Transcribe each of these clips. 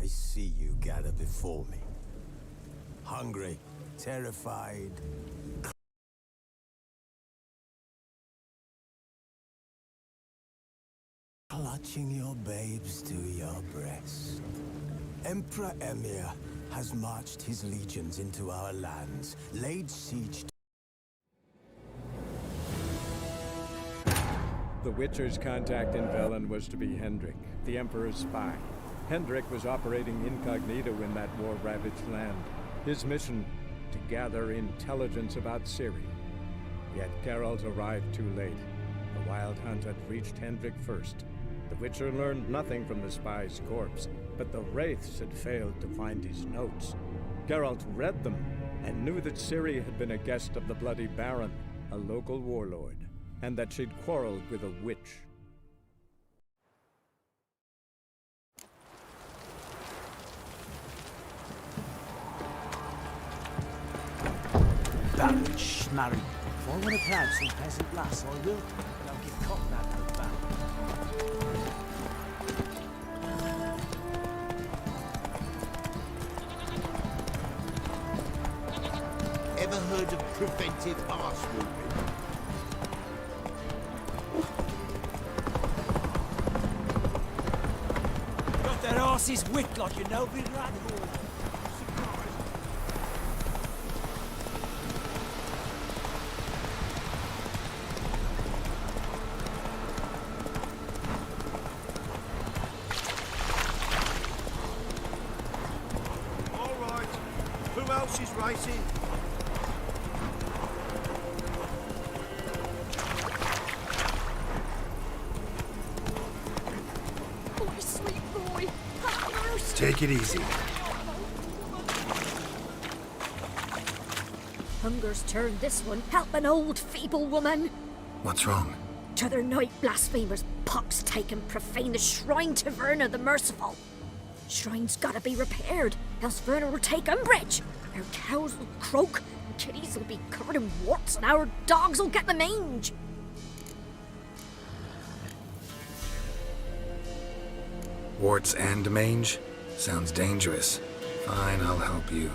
I see you gather before me. Hungry, terrified, clutching your babes to your breast. Emperor Emir has marched his legions into our lands, laid siege to... The Witcher's contact in Velen was to be Hendrik, the Emperor's spy. Hendrik was operating incognito in that war-ravaged land. His mission, to gather intelligence about Ciri. Yet Geralt arrived too late. The Wild Hunt had reached Hendrik first. The Witcher learned nothing from the spy's corpse, but the Wraiths had failed to find his notes. Geralt read them, and knew that Ciri had been a guest of the Bloody Baron, a local warlord, and that she'd quarreled with a witch. Baron Schmarry. If I want to plough some peasant lass, I will. And I'll give cotton that no back. Ever heard of preventive arse whooping? Got their arses whipped like you know, big rat hole. Who else is racing? Oh, sweet boy. Have mercy. Take it easy. Hunger's turned this one. Help an old feeble woman. What's wrong? T'other night blasphemers pox taken profane the shrine to Verna the Merciful. Shrine's gotta be repaired, else Verna will take umbrage. Our cows will croak, and kitties will be covered in warts, and our dogs will get the mange. Warts and mange? Sounds dangerous. Fine, I'll help you.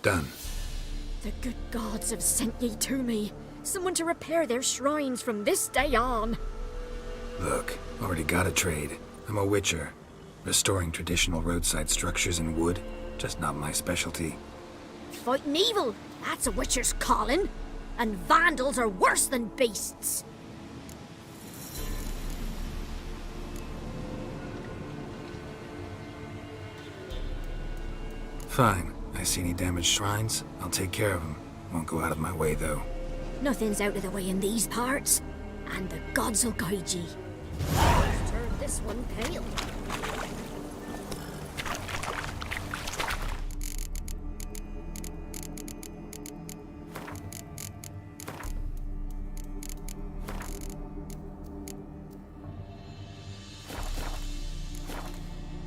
Done. The good gods have sent ye to me. Someone to repair their shrines from this day on. Look, already got a trade. I'm a witcher. Restoring traditional roadside structures in wood, just not my specialty. Fighting evil, that's a witcher's calling. And vandals are worse than beasts. Fine. I see any damaged shrines, I'll take care of them. Won't go out of my way, though. Nothing's out of the way in these parts, and the gods will guide ye. Let's turn this one pale.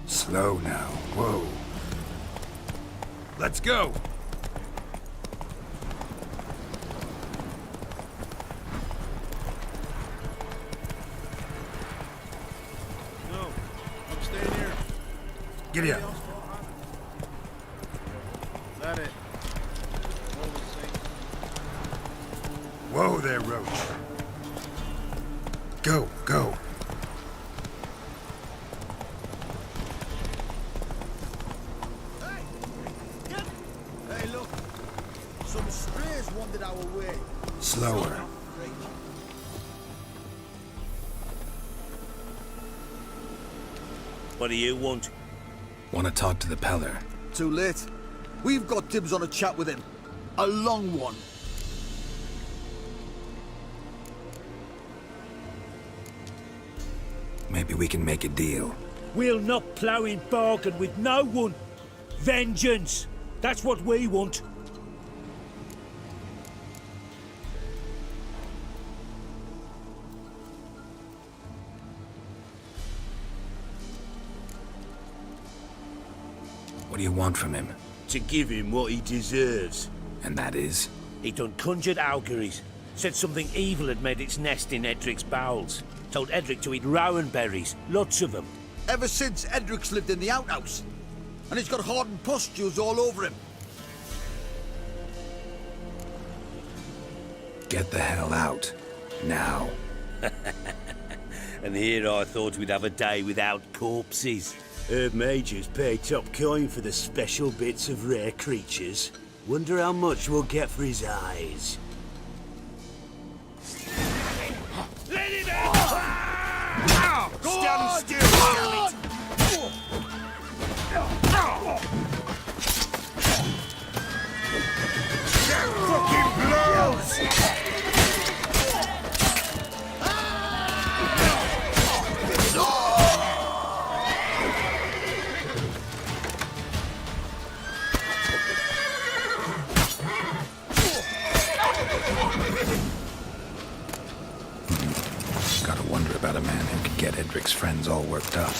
Slow now. Whoa. Let's go! No, I'm staying here. Giddy up. Is that it? Whoa there, Roach. Go, go. Hey, look. Some strays wandered our way. Slower. What do you want? Want to talk to the Peller. Too late. We've got dibs on a chat with him. A long one. Maybe we can make a deal. We'll not plough in bargain with no one. Vengeance. That's what we want. What do you want from him? To give him what he deserves. And that is? He done conjured auguries. Said something evil had made its nest in Edric's bowels. Told Edric to eat rowan berries, lots of them. Ever since Edric's lived in the outhouse. And he's got hardened pustules all over him. Get the hell out. Now. And here I thought we'd have a day without corpses. Herb Majors pay top coin for the special bits of rare creatures. Wonder how much we'll get for his eyes. Let him out! Stand still, damn it! Fucking blows! Gotta wonder about a man who could get Edric's friends all worked up.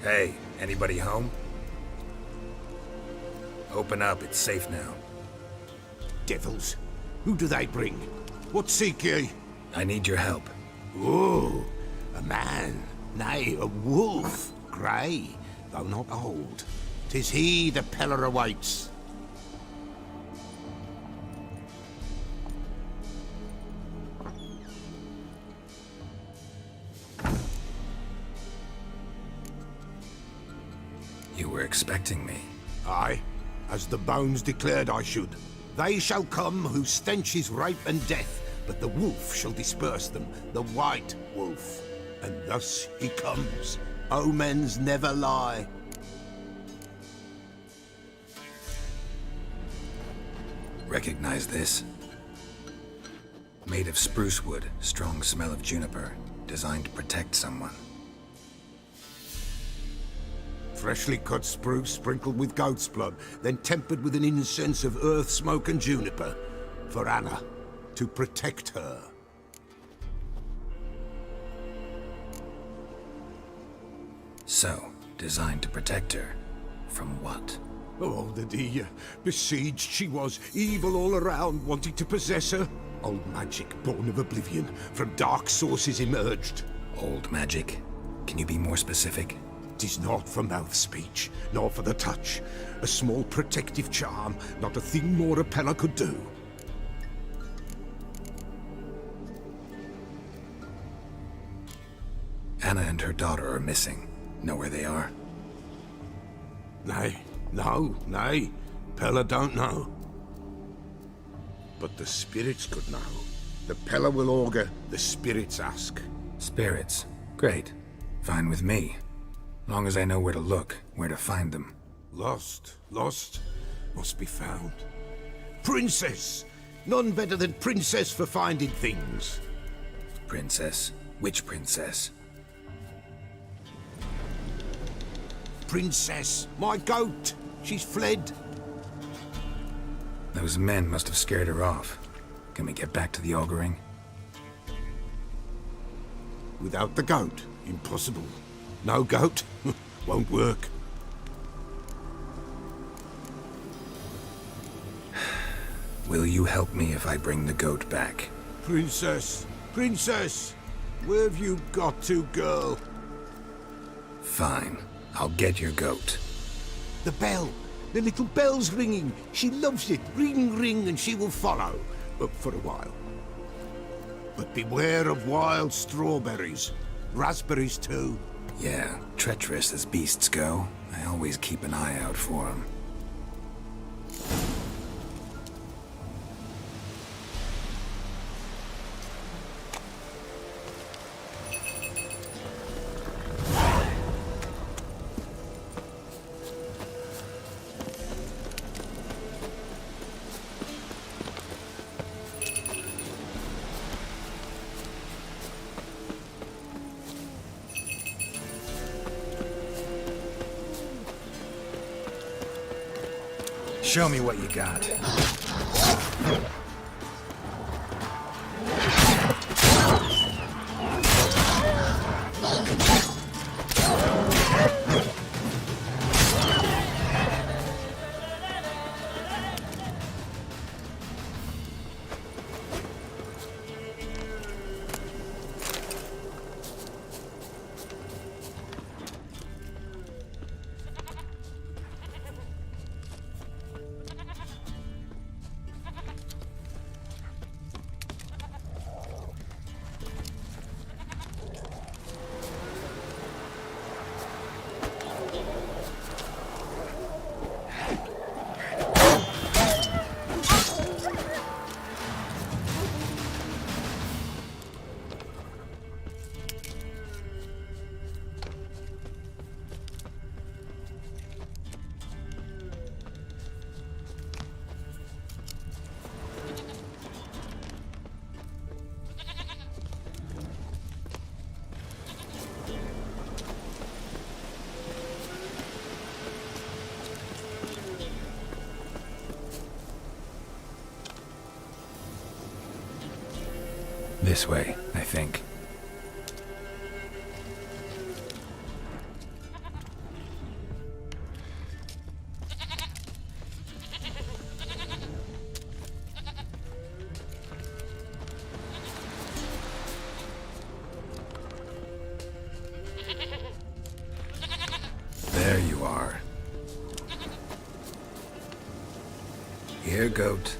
Hey, anybody home? Open up, it's safe now. Devils. Who do they bring? What seek ye? I need your help. Oh, a man, nay, a wolf, grey, though not old. 'Tis he the Peller awaits. You were expecting me. Aye, as the bones declared I should. They shall come whose stench is rape and death, but the wolf shall disperse them, the white wolf. And thus he comes. Omens never lie. Recognize this? Made of spruce wood, strong smell of juniper, designed to protect someone. Freshly cut spruce sprinkled with goat's blood, then tempered with an incense of earth, smoke and juniper. For Anna, to protect her. So, designed to protect her. From what? Oh, the dear. Besieged she was, evil all around, wanting to possess her. Old magic, born of oblivion, from dark sources emerged. Old magic? Can you be more specific? 'Tis not for mouth speech, nor for the touch. A small protective charm, not a thing more a Peller could do. Anna and her daughter are missing. Know where they are? Nay, nay. Peller don't know. But the spirits could know. The Peller will augur, the spirits ask. Spirits. Great. Fine with me. Long as I know where to look, where to find them. Lost, must be found. Princess! None better than Princess for finding things. Princess? Which princess? Princess, my goat! She's fled. Those men must have scared her off. Can we get back to the auguring? Without the goat, impossible. No goat, won't work. Will you help me if I bring the goat back? Princess, where have you got to, girl? Fine. I'll get your goat. The bell, the little bell's ringing. She loves it. Ring, ring, and she will follow. For a while. But beware of wild strawberries. Raspberries, too. Yeah, treacherous as beasts go. I always keep an eye out for them. Show me what you got. This way, I think. There you are. Here, goat.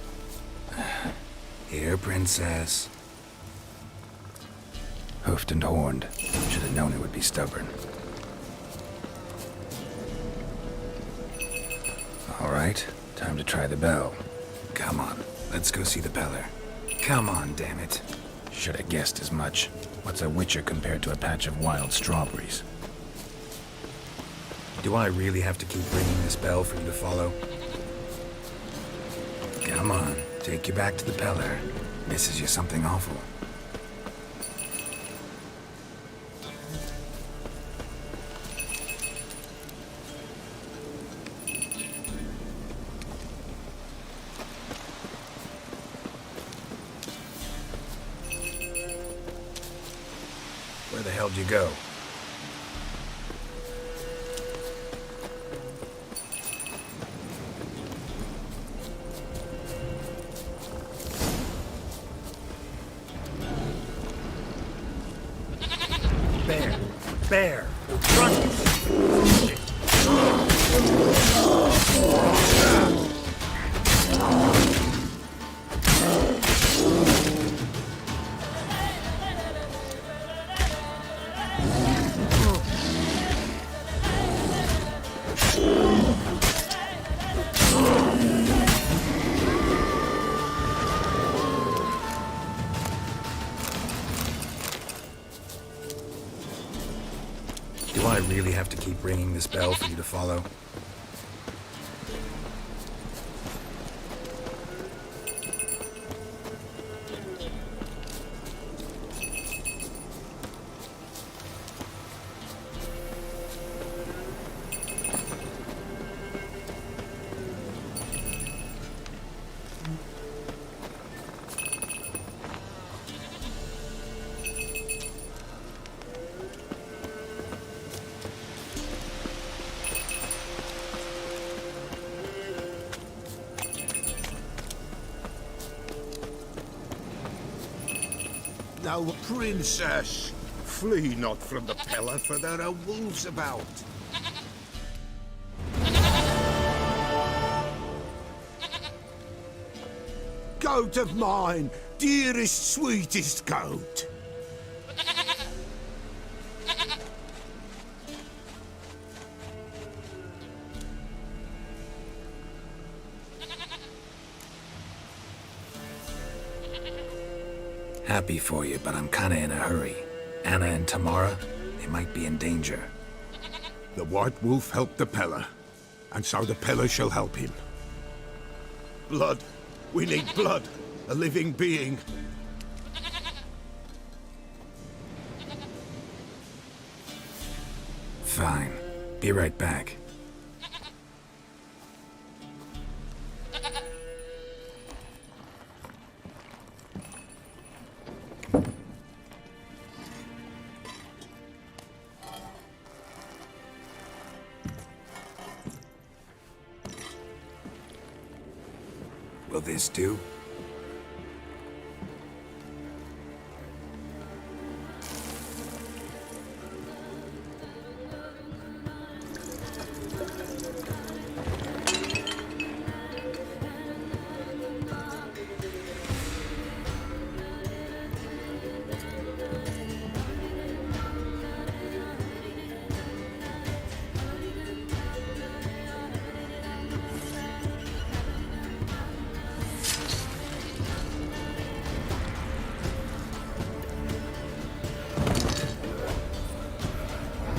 Here, princess. Hoofed and horned. Should have known it would be stubborn. All right, time to try the bell. Come on, let's go see the Peller. Come on, damn it. Should have guessed as much. What's a witcher compared to a patch of wild strawberries? Do I really have to keep ringing this bell for you to follow? Come on, take you back to the Peller. Misses you something awful. Where the hell did you go? Bear! Run! Do I really have to keep ringing this bell for you to follow? Now, princess, flee not from the Peller, for there are wolves about. Goat of mine, dearest, sweetest goat. Happy for you, but I'm kinda in a hurry. Anna and Tamara, they might be in danger. The White Wolf helped the Peller, and so the Peller shall help him. Blood. We need blood. A living being. Fine. Be right back. Will this do?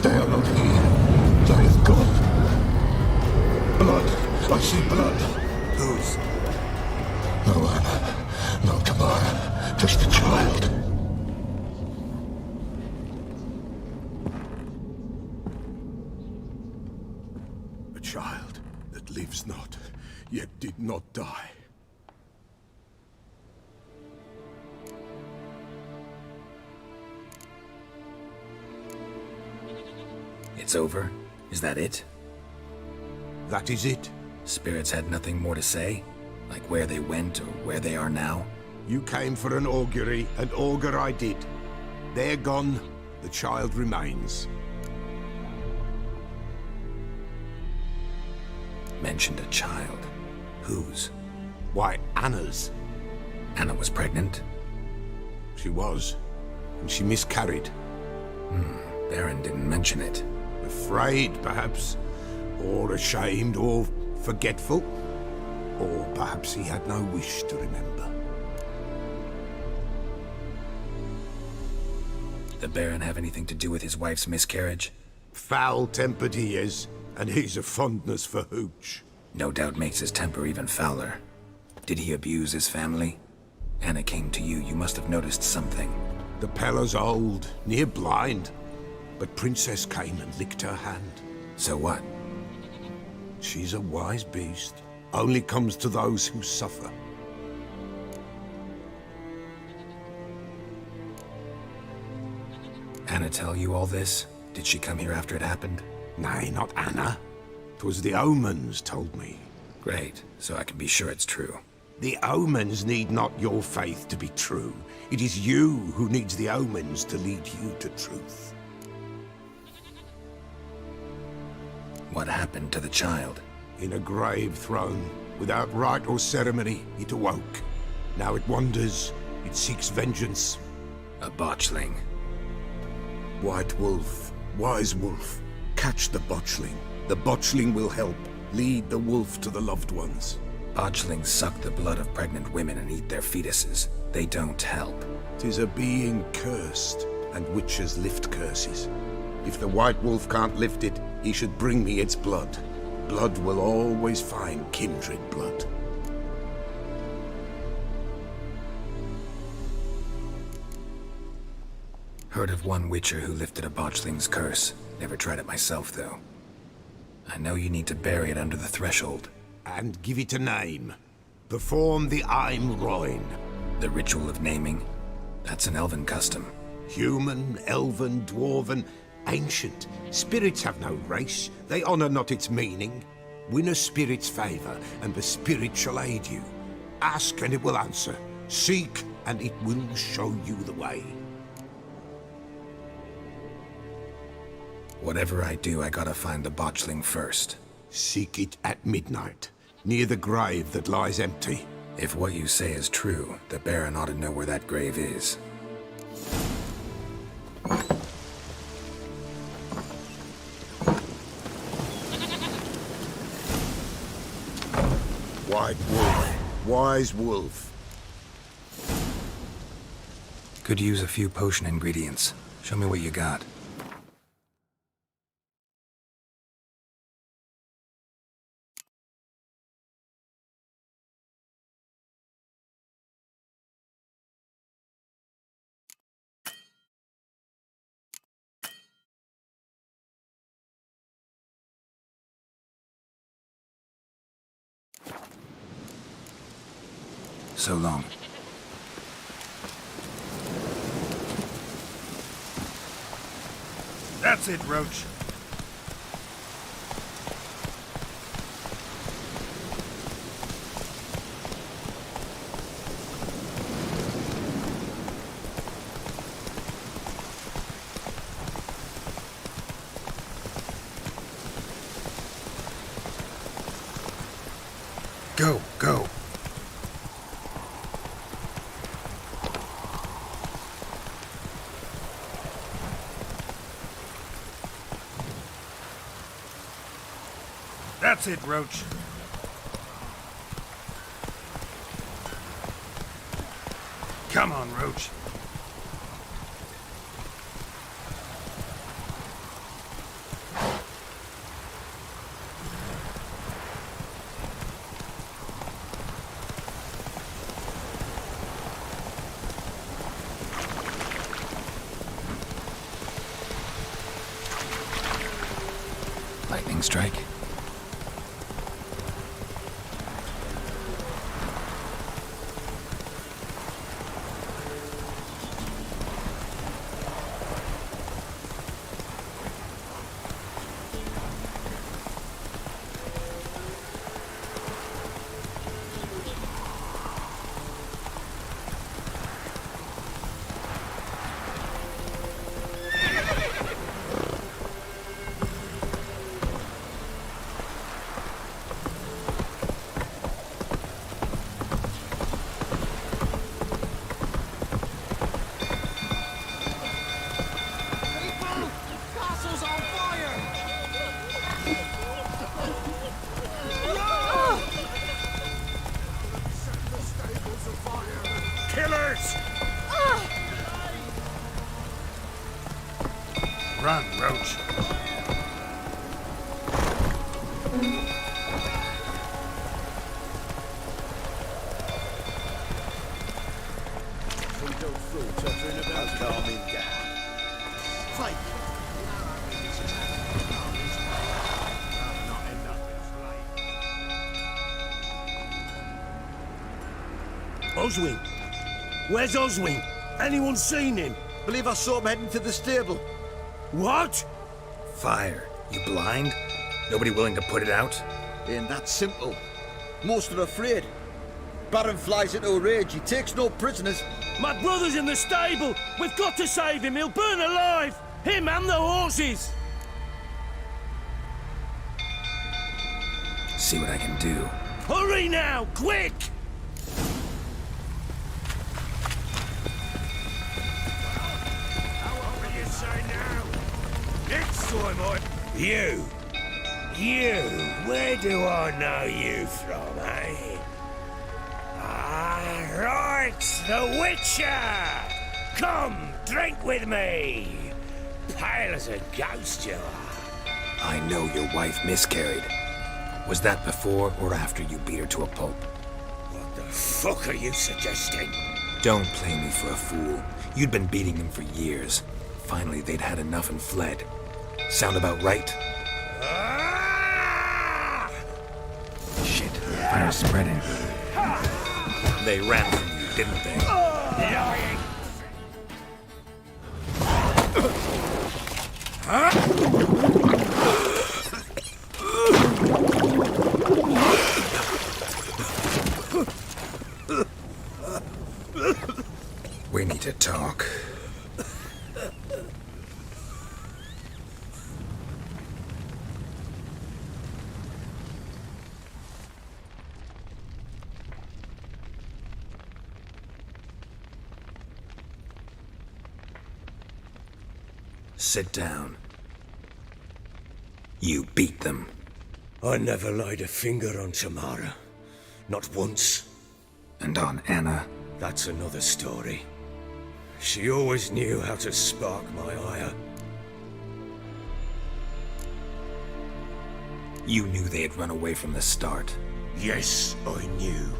They are not here. They is gone. Blood. I see blood. Whose? No Anna. No Tamara. Just the child. A child that lives not, yet did not die. It's over? Is that it? That is it. Spirits had nothing more to say? Like where they went or where they are now? You came for an augury, and augur I did. They're gone, the child remains. Mentioned a child. Whose? Why, Anna's. Anna was pregnant? She was, and she miscarried. Baron didn't mention it. Afraid, perhaps, or ashamed, or forgetful. Or perhaps he had no wish to remember. Did the Baron have anything to do with his wife's miscarriage? Foul-tempered he is, and he's a fondness for hooch. No doubt makes his temper even fouler. Did he abuse his family? Anna came to you, you must have noticed something. The Pella's old, near blind, but Princess came and licked her hand. So what? She's a wise beast. Only comes to those who suffer. Anna tell you all this? Did she come here after it happened? Nay, not Anna. 'Twas the omens told me. Great, so I can be sure it's true. The omens need not your faith to be true. It is you who needs the omens to lead you to truth. What happened to the child? In a grave thrown, without rite or ceremony, it awoke. Now it wanders, it seeks vengeance. A botchling. White wolf, wise wolf, catch the botchling. The botchling will help, lead the wolf to the loved ones. Botchlings suck the blood of pregnant women and eat their fetuses. They don't help. 'Tis a being cursed, and witches lift curses. If the white wolf can't lift it, he should bring me its blood. Blood will always find kindred blood. Heard of one witcher who lifted a botchling's curse. Never tried it myself, though. I know you need to bury it under the threshold. And give it a name. Perform the Aim Roin. The ritual of naming? That's an elven custom. Human, elven, dwarven, ancient. Spirits have no race. They honor not its meaning. Win a spirit's favor, and the spirit shall aid you. Ask, and it will answer. Seek, and it will show you the way. Whatever I do, I gotta find the botchling first. Seek it at midnight, near the grave that lies empty. If what you say is true, the Baron ought to know where that grave is. White wolf, wise wolf. Could use a few potion ingredients. Show me what you got. So long. That's it, Roach. Go, go. That's it, Roach. Come on, Roach. Lightning strike. Killers! Run, Roach. Calming down. Fight! Oswin! Where's Oswin? Anyone seen him? Believe I saw him heading to the stable. What? Fire. You blind? Nobody willing to put it out? Ain't that simple. Most are afraid. Baron flies into a rage. He takes no prisoners. My brother's in the stable! We've got to save him! He'll burn alive! Him and the horses! See what I can do. Hurry now! Quick! You! Where do I know you from, eh? Ah, right! The Witcher! Come, drink with me! Pale as a ghost you are. I know your wife miscarried. Was that before or after you beat her to a pulp? What the fuck are you suggesting? Don't play me for a fool. You'd been beating them for years. Finally, they'd had enough and fled. Sound about right? Ah! Shit, fire's spreading. They ran from you, didn't they? Lying! We need to talk. Sit down. You beat them. I never laid a finger on Tamara. Not once. And on Anna. That's another story. She always knew how to spark my ire. You knew they had run away from the start. Yes, I knew.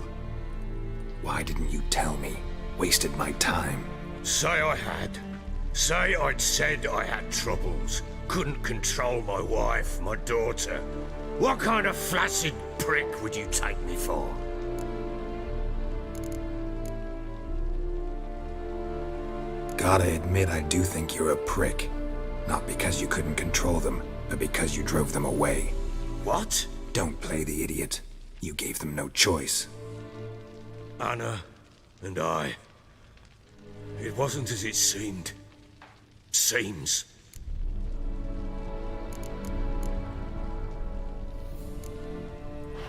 Why didn't you tell me? Wasted my time. Say I had. Say I'd said I had troubles. Couldn't control my wife, my daughter. What kind of flaccid prick would you take me for? Gotta admit, I do think you're a prick. Not because you couldn't control them, but because you drove them away. What? Don't play the idiot. You gave them no choice. Anna and I. It wasn't as it seemed. Seems.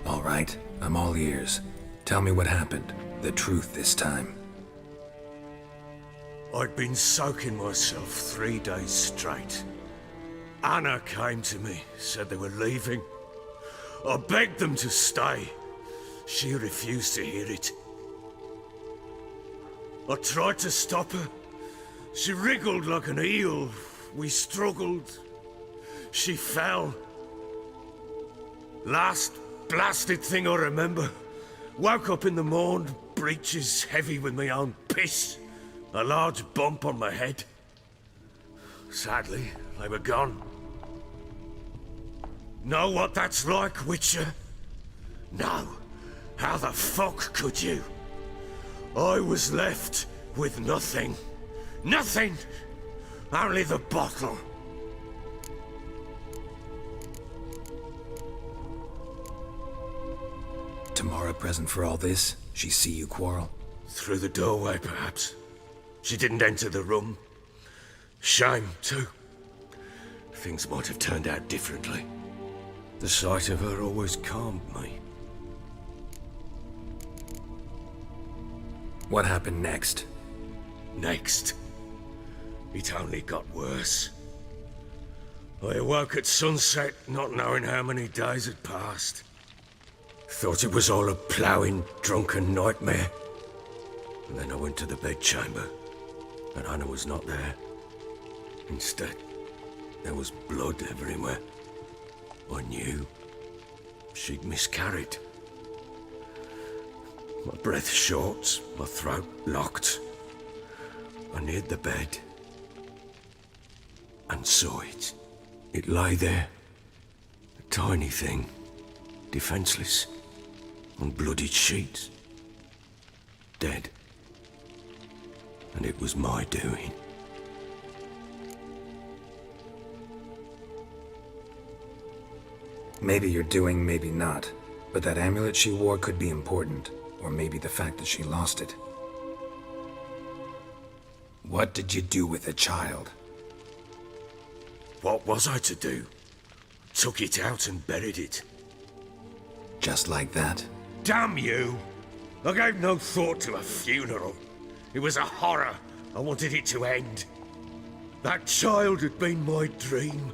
All right, I'm all ears. Tell me what happened. The truth this time. I'd been soaking myself 3 days straight. Anna came to me, said they were leaving. I begged them to stay. She refused to hear it. I tried to stop her. She wriggled like an eel. We struggled. She fell. Last blasted thing I remember. Woke up in the morn, breeches heavy with my own piss. A large bump on my head. Sadly, they were gone. Know what that's like, Witcher? No. How the fuck could you? I was left with nothing. Nothing! Only the bottle. Tamara present for all this? She see you quarrel? Through the doorway, perhaps. She didn't enter the room. Shame, too. Things might have turned out differently. The sight of her always calmed me. What happened next? Next, it only got worse. I awoke at sunset, not knowing how many days had passed. Thought it was all a ploughing, drunken nightmare. And then I went to the bedchamber, and Anna was not there. Instead, there was blood everywhere. I knew she'd miscarried. My breath short, my throat locked. I neared the bed and saw it. It lay there, a tiny thing, defenseless, on bloodied sheets, dead. And it was my doing. Maybe you're doing, maybe not. But that amulet she wore could be important. Or maybe the fact that she lost it. What did you do with the child? What was I to do? Took it out and buried it. Just like that? Damn you! I gave no thought to a funeral. It was a horror. I wanted it to end. That child had been my dream.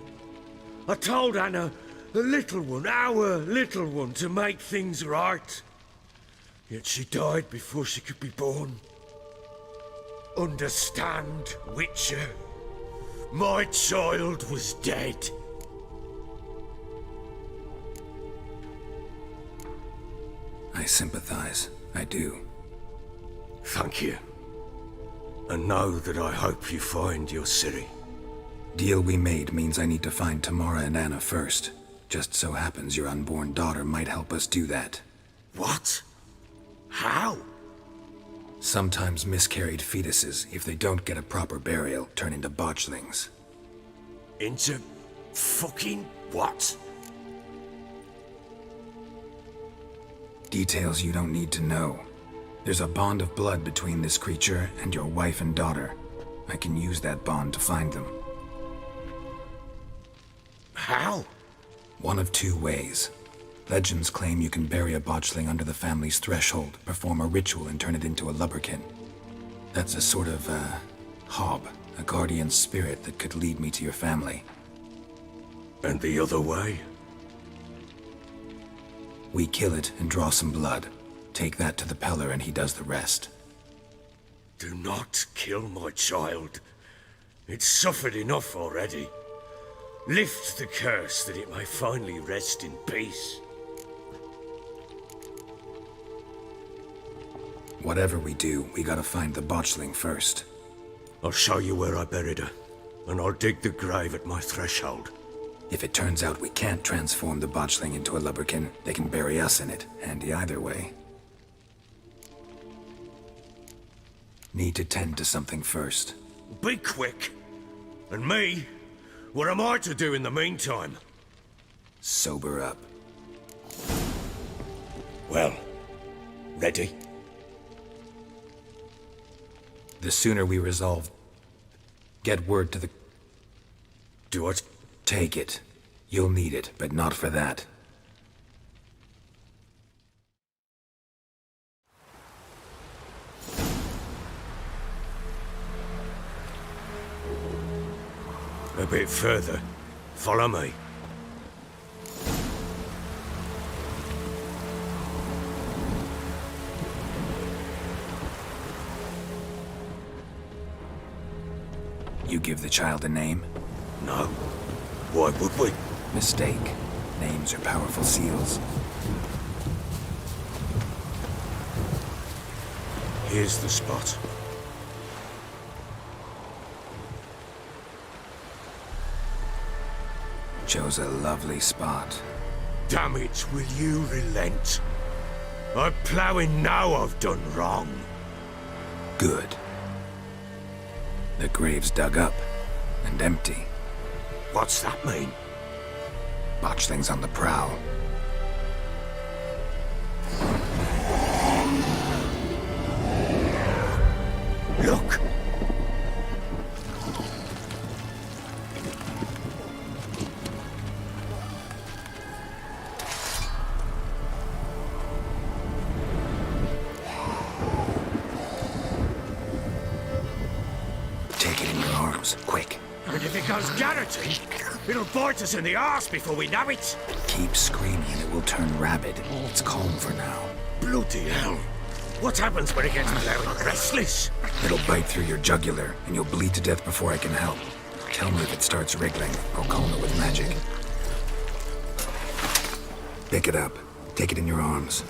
I told Anna, the little one, our little one, to make things right. Yet she died before she could be born. Understand, Witcher? My child was dead. I sympathize. I do. Thank you. And know that I hope you find your Ciri. Deal we made means I need to find Tamara and Anna first. Just so happens your unborn daughter might help us do that. What? How? Sometimes miscarried fetuses, if they don't get a proper burial, turn into botchlings. Into fucking what? Details you don't need to know. There's a bond of blood between this creature and your wife and daughter. I can use that bond to find them. How? One of two ways. Legends claim you can bury a botchling under the family's threshold, perform a ritual, and turn it into a lubberkin. That's a sort of, hob, a guardian spirit that could lead me to your family. And the other way? We kill it and draw some blood. Take that to the Peller and he does the rest. Do not kill my child. It's suffered enough already. Lift the curse that it may finally rest in peace. Whatever we do, we gotta find the botchling first. I'll show you where I buried her, and I'll dig the grave at my threshold. If it turns out we can't transform the botchling into a lubberkin, they can bury us in it. Handy either way. Need to tend to something first. Be quick. And me? What am I to do in the meantime? Sober up. Well, ready? The sooner we resolve... Get word to the... Do I... Take it. You'll need it, but not for that. A bit further. Follow me. You give the child a name? No. Why would we? Mistake. Names are powerful seals. Here's the spot. Chose a lovely spot. Damn it, will you relent? I'm ploughing now I've done wrong. Good. The grave's dug up and empty. What's that mean? Botchlings on the prowl. Look! Take it in your arms, quick. And if it goes garroting, it'll bite us in the arse before we know it. Keep screaming and it will turn rabid. It's calm for now. Bloody hell. What happens when it gets plowing restless? It'll bite through your jugular and you'll bleed to death before I can help. Tell me if it starts wriggling. I'll calm it with magic. Pick it up. Take it in your arms.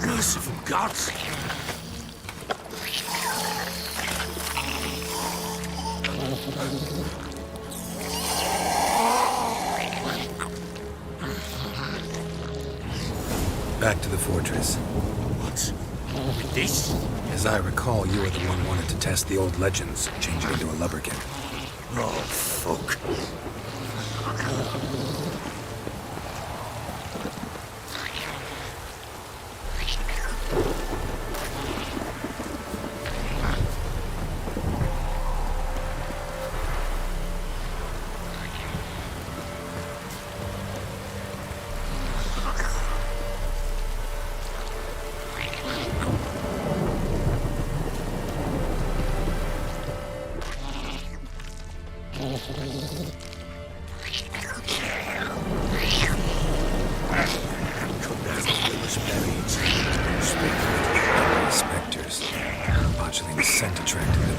Merciful gods! Back to the fortress. What? With this? As I recall, you were the one wanted to test the old legends, change it into a lubberkin. Oh, fuck. Spectres. Botchling's scent attracted them.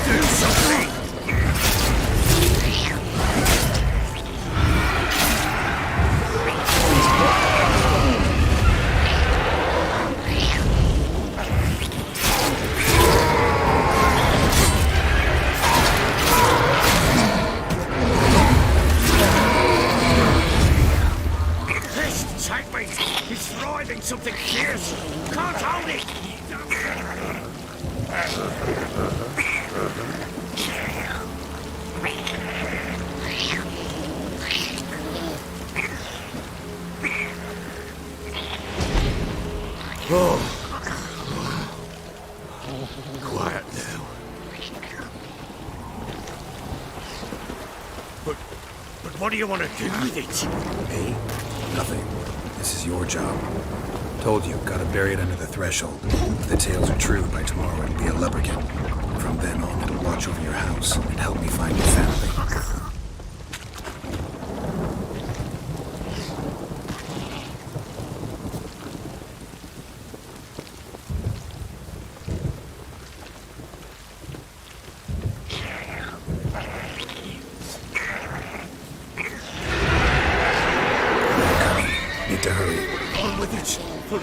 Do something! Take me! He's writhing something fierce! Can't hold it! Oh. Quiet now. But what do you want to do with it? Me? Nothing. This is your job. Told you, gotta bury it under the threshold. If the tales are true, by tomorrow it'll be a lubberkin. From then on, it'll watch over your house and help me find your family. Need to hurry. On with it! For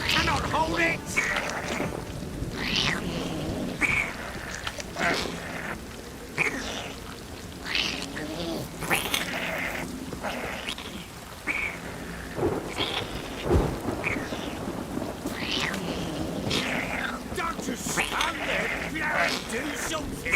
cannot hold it! Don't just stand there, do something!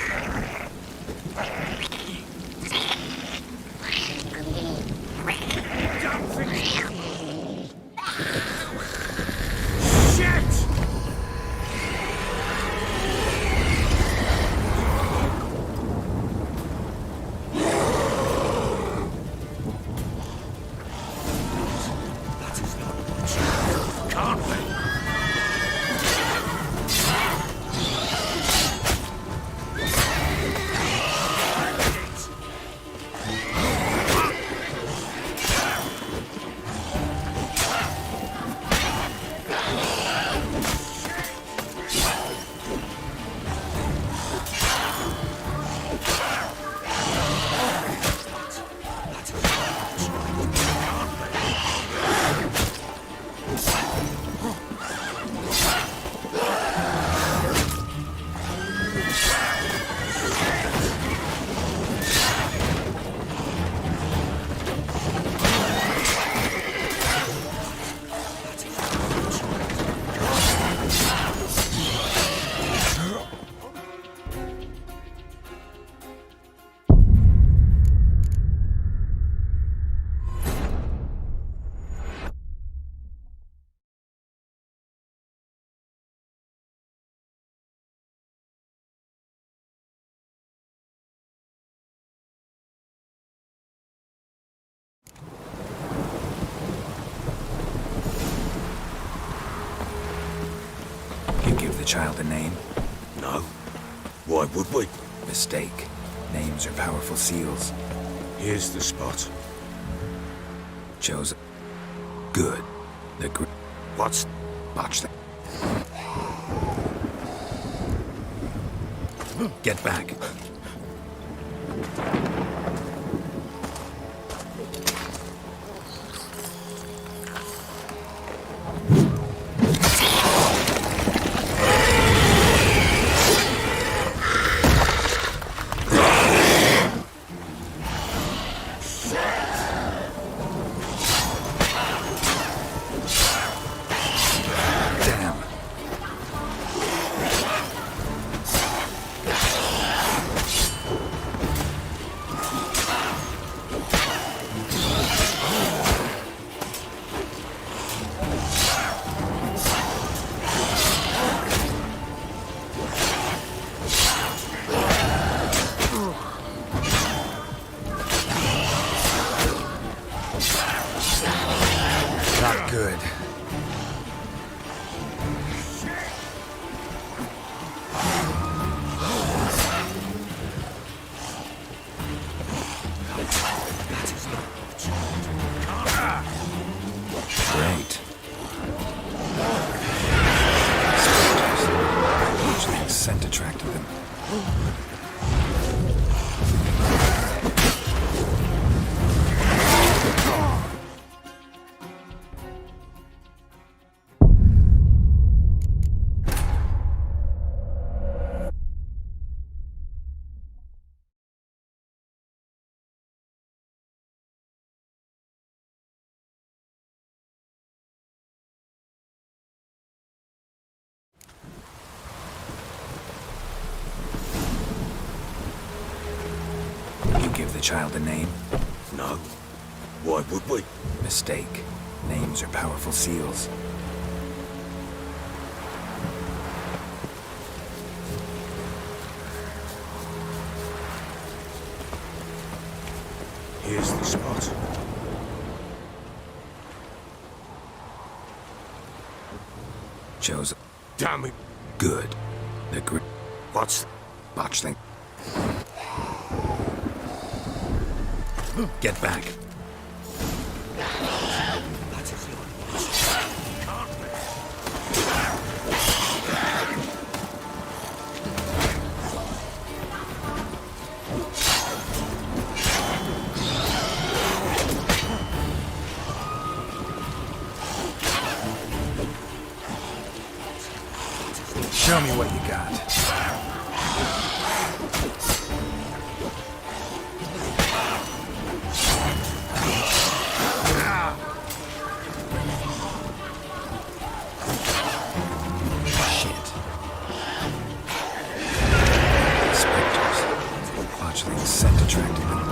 The child a name? No. Why would we? Mistake. Names are powerful seals. Here's the spot. Chose. Good. The What's... Botch them. Get back. Good. Great. Which scent attracted them. Give the child a name? No. Why would we? Mistake. Names are powerful seals. Here's the spot. Chose. Damn it. Good. The What's... Botch thing. Get back. Show me what you got. Shit. Spectres. Botchling's scent attracted them.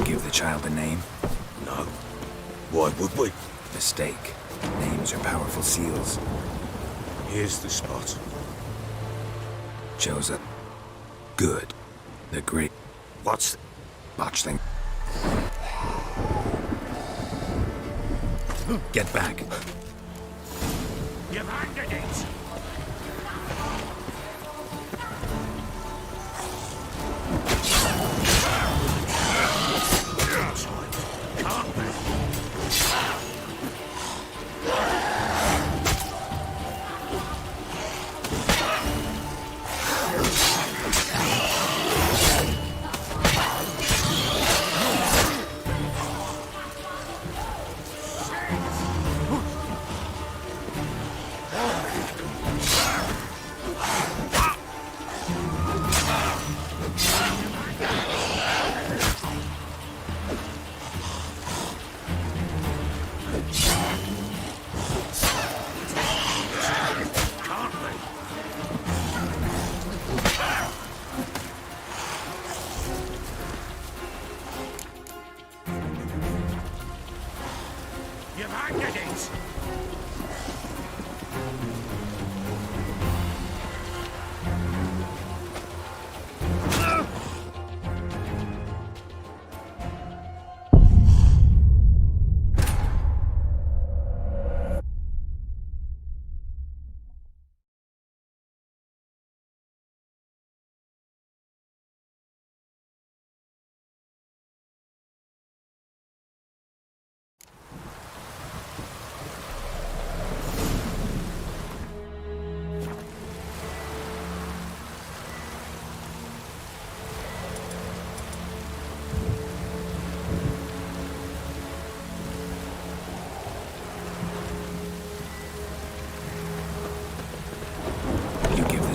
Give the child a name? No. Why would we? Mistake. Names are powerful seals. Here's the spot. Joseph. Good. The great. What's... Botchling. Get back. You've handed it! You've handed it!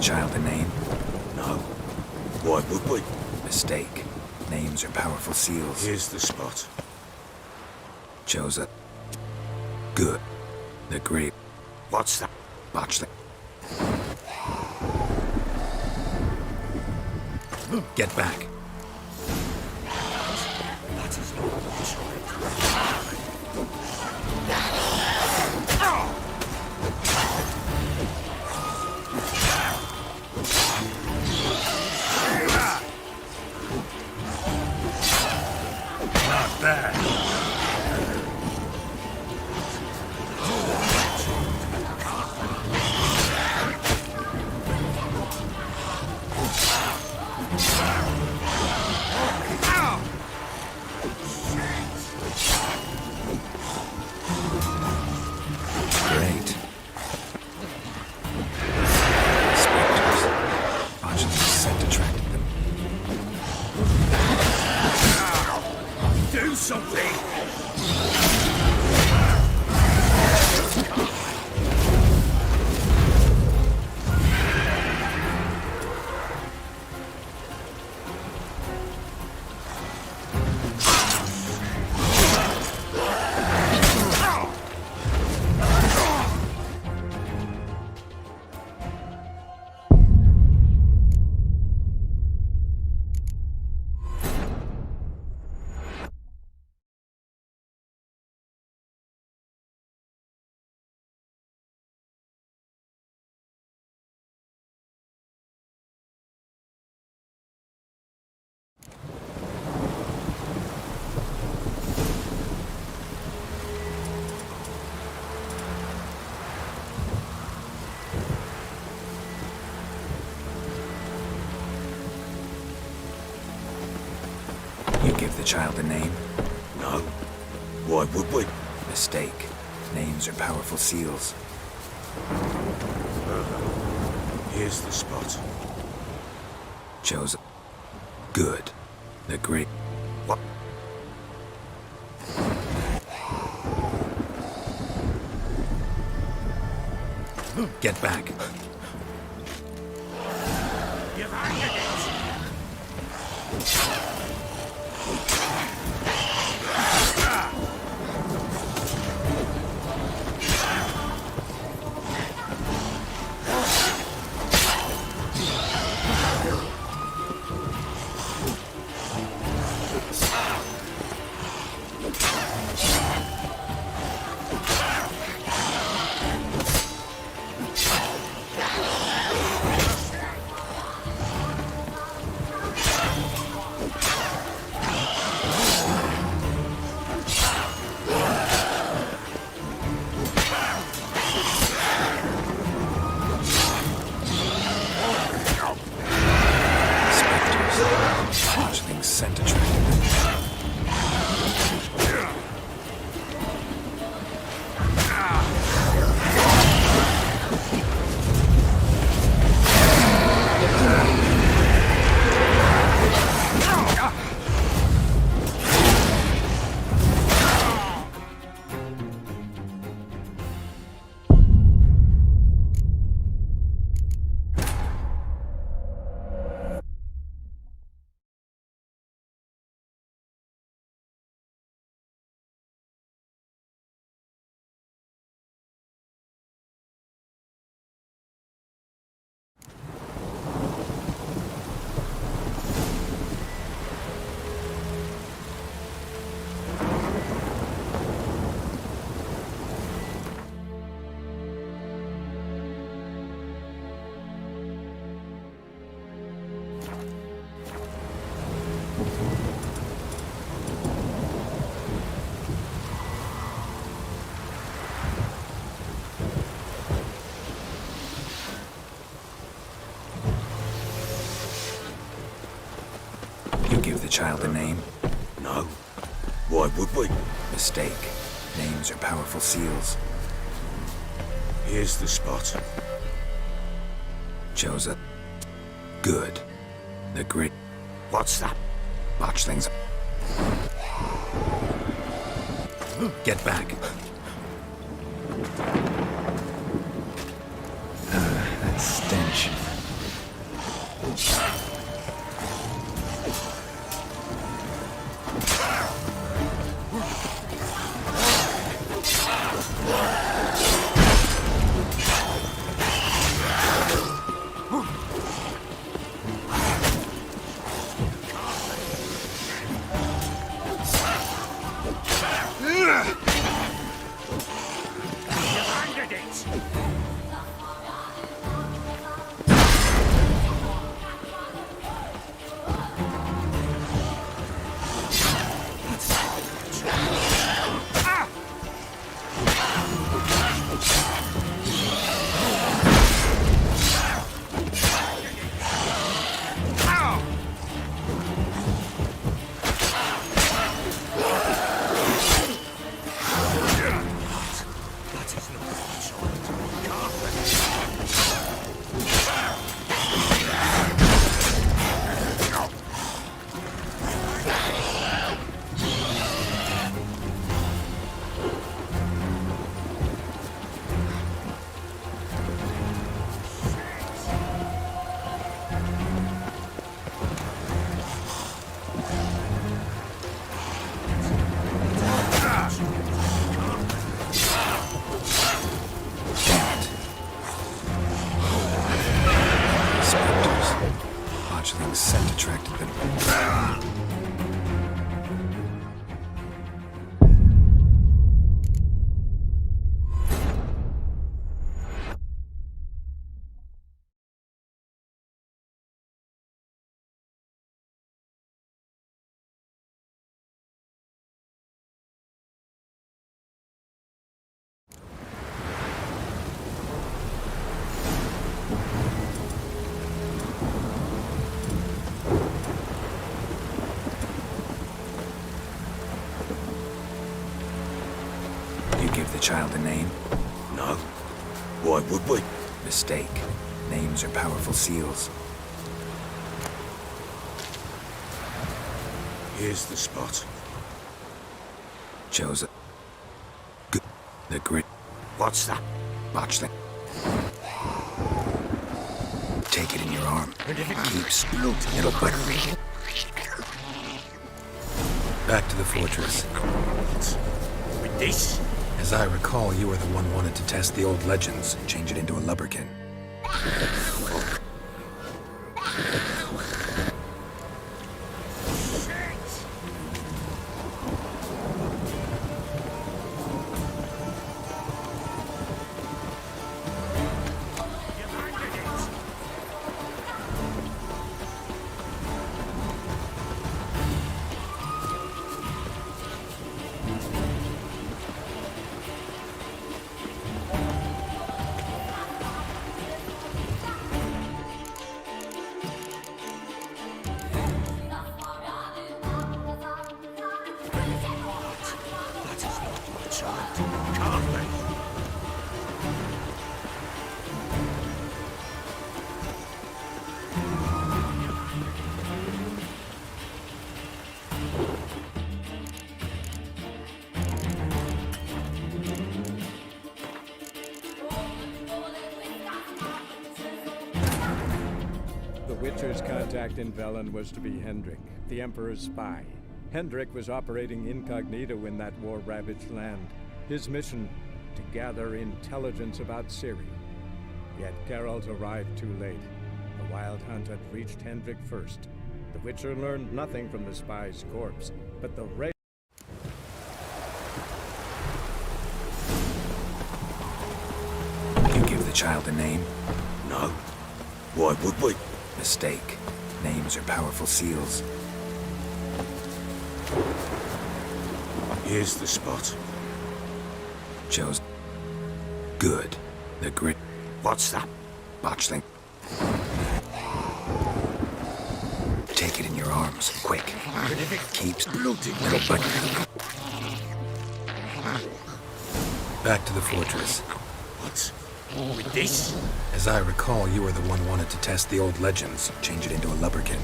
Child a name? No. Why would we? Mistake. Names are powerful seals. Here's the spot. Joseph. Good. The great. What's that? Botchling. Get back. That is not what Not bad. Great. Spectres. Botchling scent attracted them. do something! give the child a name? No. Why would we? Mistake. Names are powerful seals. Here's the spot. Chose good. The great... What? Get back. Scent attracted them. Give the child a name? No. Why would we? Mistake. Names are powerful seals. Here's the spot. Chose a good. The great... What's that? Botchlings. Get back. That stench. child a name? No. Why would we? Mistake. Names are powerful seals. Here's the spot. Chose the grit. What's that? Botchling. Take it in your arm. Keeps. It'll bite. Back to the fortress. With this? As I recall, you were the one wanted to test the old legends and change it into a lubberkin. The Witcher's contact in Velen was to be Hendrik, the Emperor's spy. Hendrik was operating incognito in that war-ravaged land. His mission, to gather intelligence about Ciri. Yet Geralt arrived too late. The Wild Hunt had reached Hendrik first. The Witcher learned nothing from the spy's corpse, but the You give the child a name? No. Why would we? Mistake. Names are powerful seals. Here's the spot. Chose good. The grit. What's that? Botchling. Take it in your arms, quick. Keeps. It'll bite. Back to the fortress. What? With this? As I recall, you were the one wanted to test the old legends, change it into a lubberkin.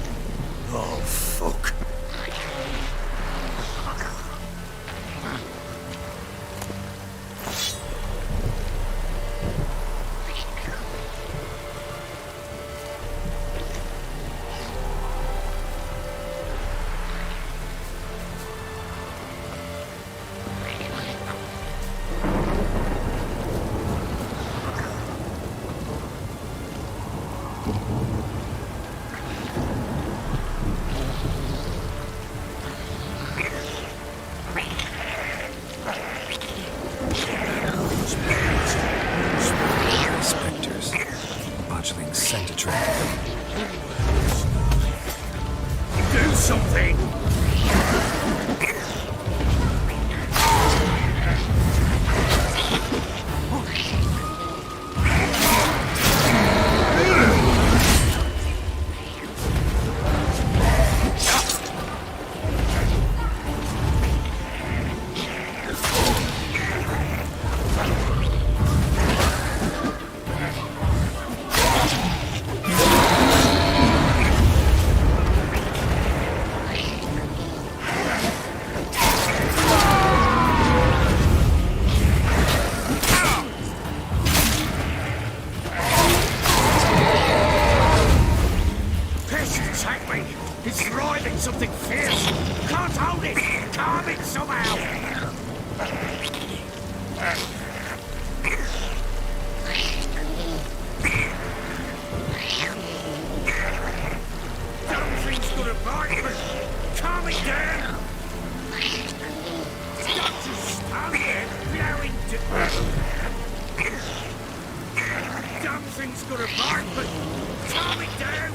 Oh, fuck. Spectres. Botchling's scent attracted them. Do something! It's writhing something fierce! Can't hold it! Calm it somehow! Something's gonna bite me! Calm it down! Don't just stand there blowing to... Something's gonna bite me! Calm it down!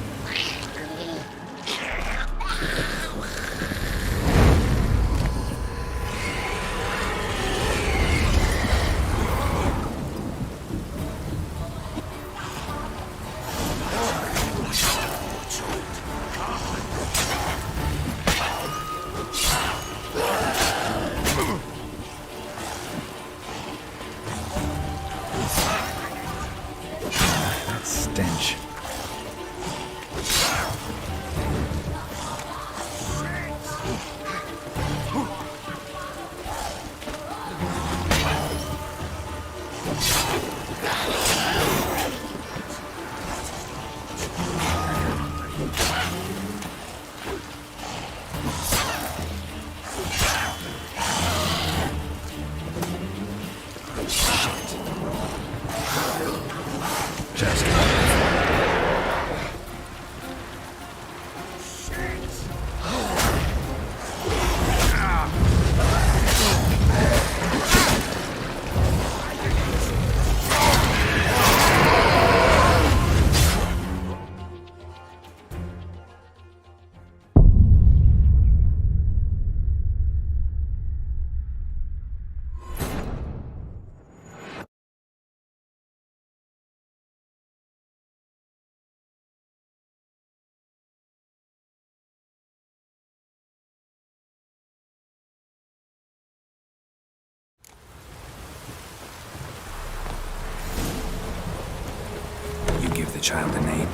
child a name?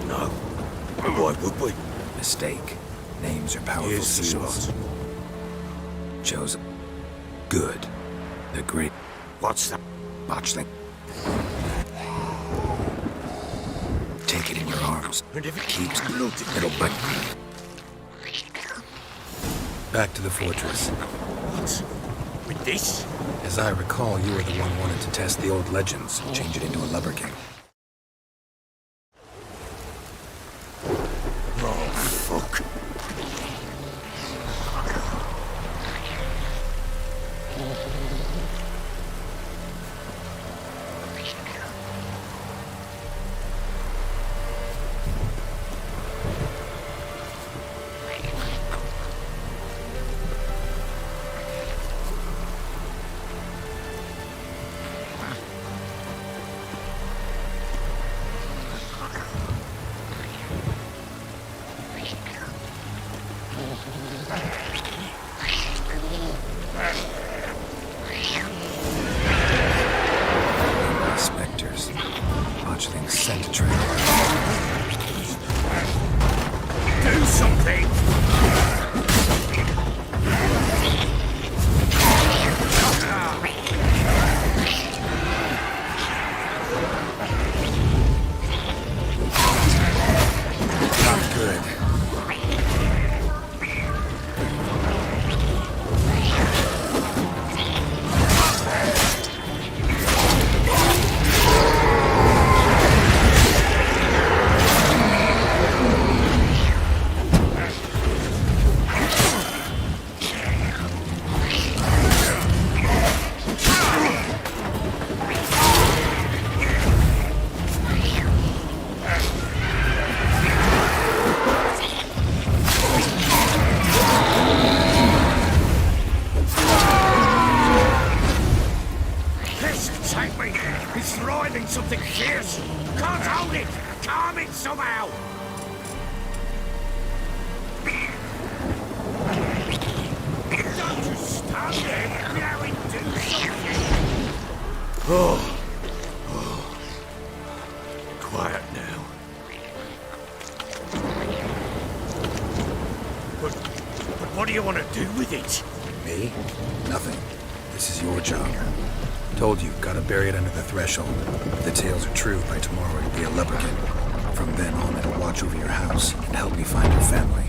No. Why would we? Mistake. Names are powerful Here's the seals. spot. Chosen. Good. The great What's that? botchling. Take it in your arms. And if it Keeps it'll bite. Back to the fortress. What? With this? As I recall, you were the one wanted to test the old legends, change it into a lubberkin. Oh, fuck. Spectres. Botchling's scent trail. Do something! Not good. Take me! It's thriving something fierce! Can't hold it! Calm it somehow! Don't just stand there! Now and do something! Oh. Quiet now. But what do you want to do with it? Me? Nothing. This is your job. Told you, gotta bury it under the threshold. If the tales are true, by tomorrow it'll be a lubberkin. From then on, it'll watch over your house and help me find your family.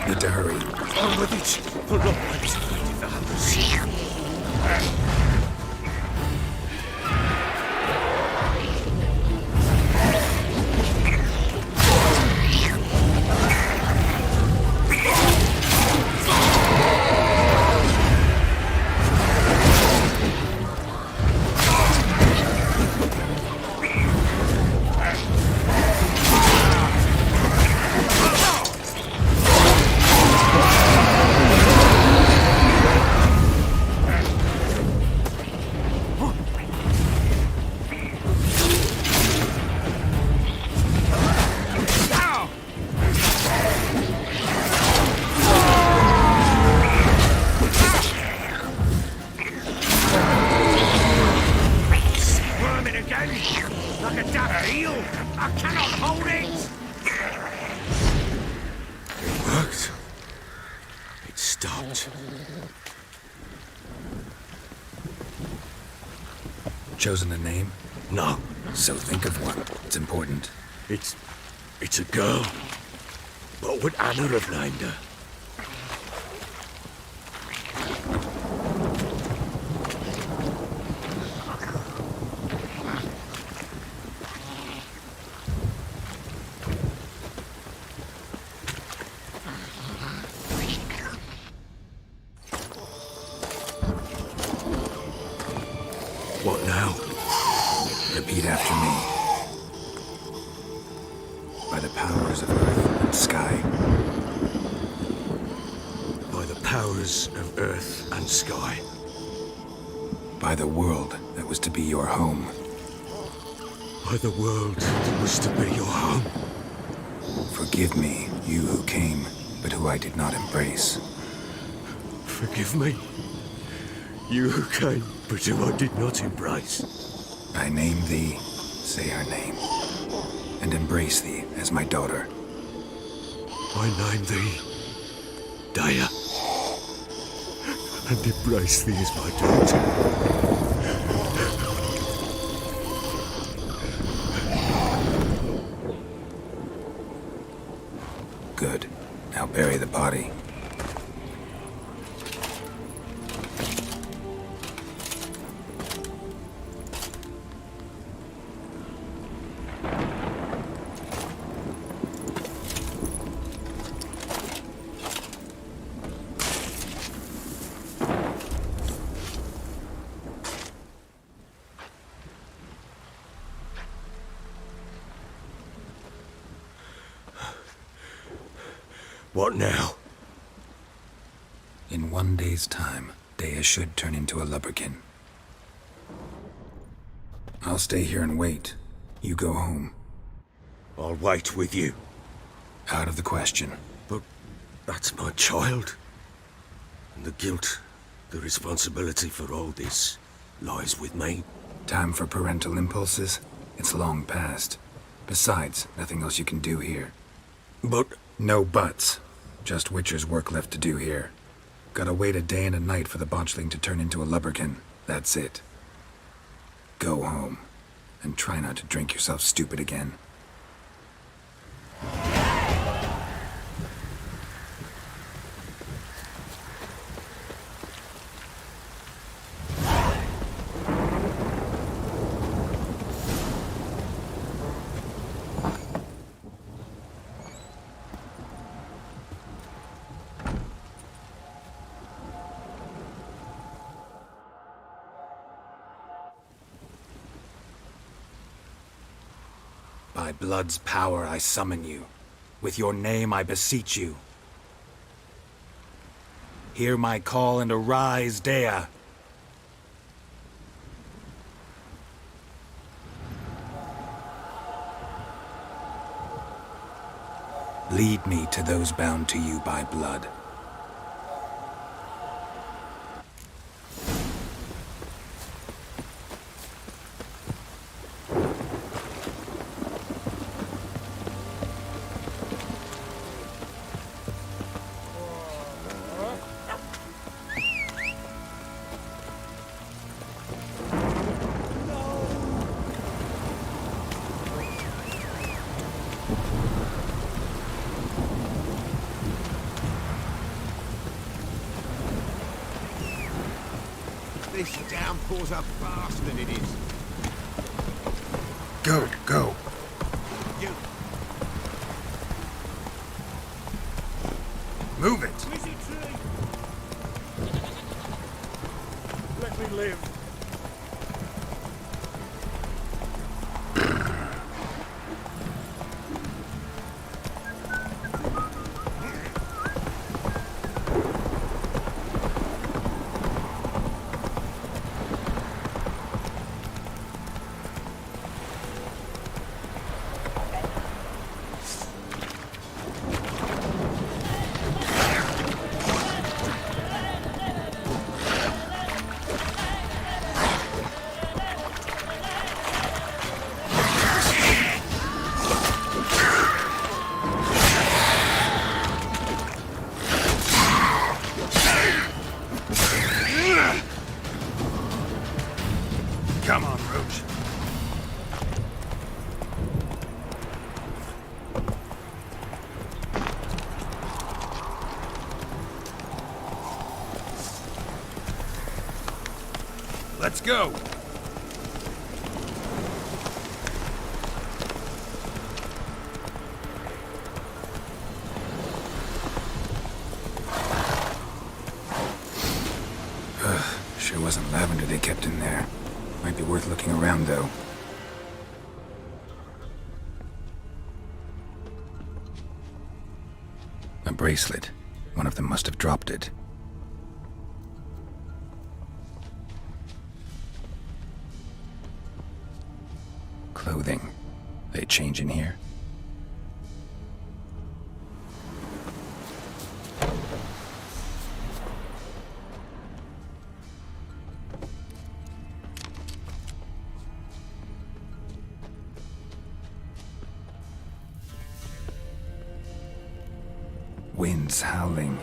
Need to hurry. On with it! For not once fighting the others. Like a duck eel! I cannot hold it! It worked. It stopped. Chosen a name? No. So think of one. It's important. It's a girl. What would Anna have named her? What now? Repeat after me. By the powers of earth and sky. By the powers of earth and sky. By the world that was to be your home. By the world that was to be your home. Forgive me, you who came, but who I did not embrace. Forgive me, you who came, but who I did not embrace. I name thee, say her name, and embrace thee as my daughter. I name thee, Daya, and embrace thee as my daughter. Good. Now bury the body. What now? In 1 day's time, Daya should turn into a lubberkin. I'll stay here and wait. You go home. I'll wait with you. Out of the question. But that's my child. And the guilt, the responsibility for all this lies with me. Time for parental impulses? It's long past. Besides, nothing else you can do here. But... No buts. Just Witcher's work left to do here. Gotta wait a day and a night for the botchling to turn into a lubberkin. That's it. Go home. And try not to drink yourself stupid again. By blood's power I summon you. With your name I beseech you. Hear my call and arise, Daya. Lead me to those bound to you by blood. This downpour's a bastard, it is. Go, go. You... Move it. Let me live. Come on, Roach. Let's go. Sure wasn't lavender they kept in there. Might be worth looking around, though. A bracelet. One of them must have dropped it. clothing. They change in here? Winds howling.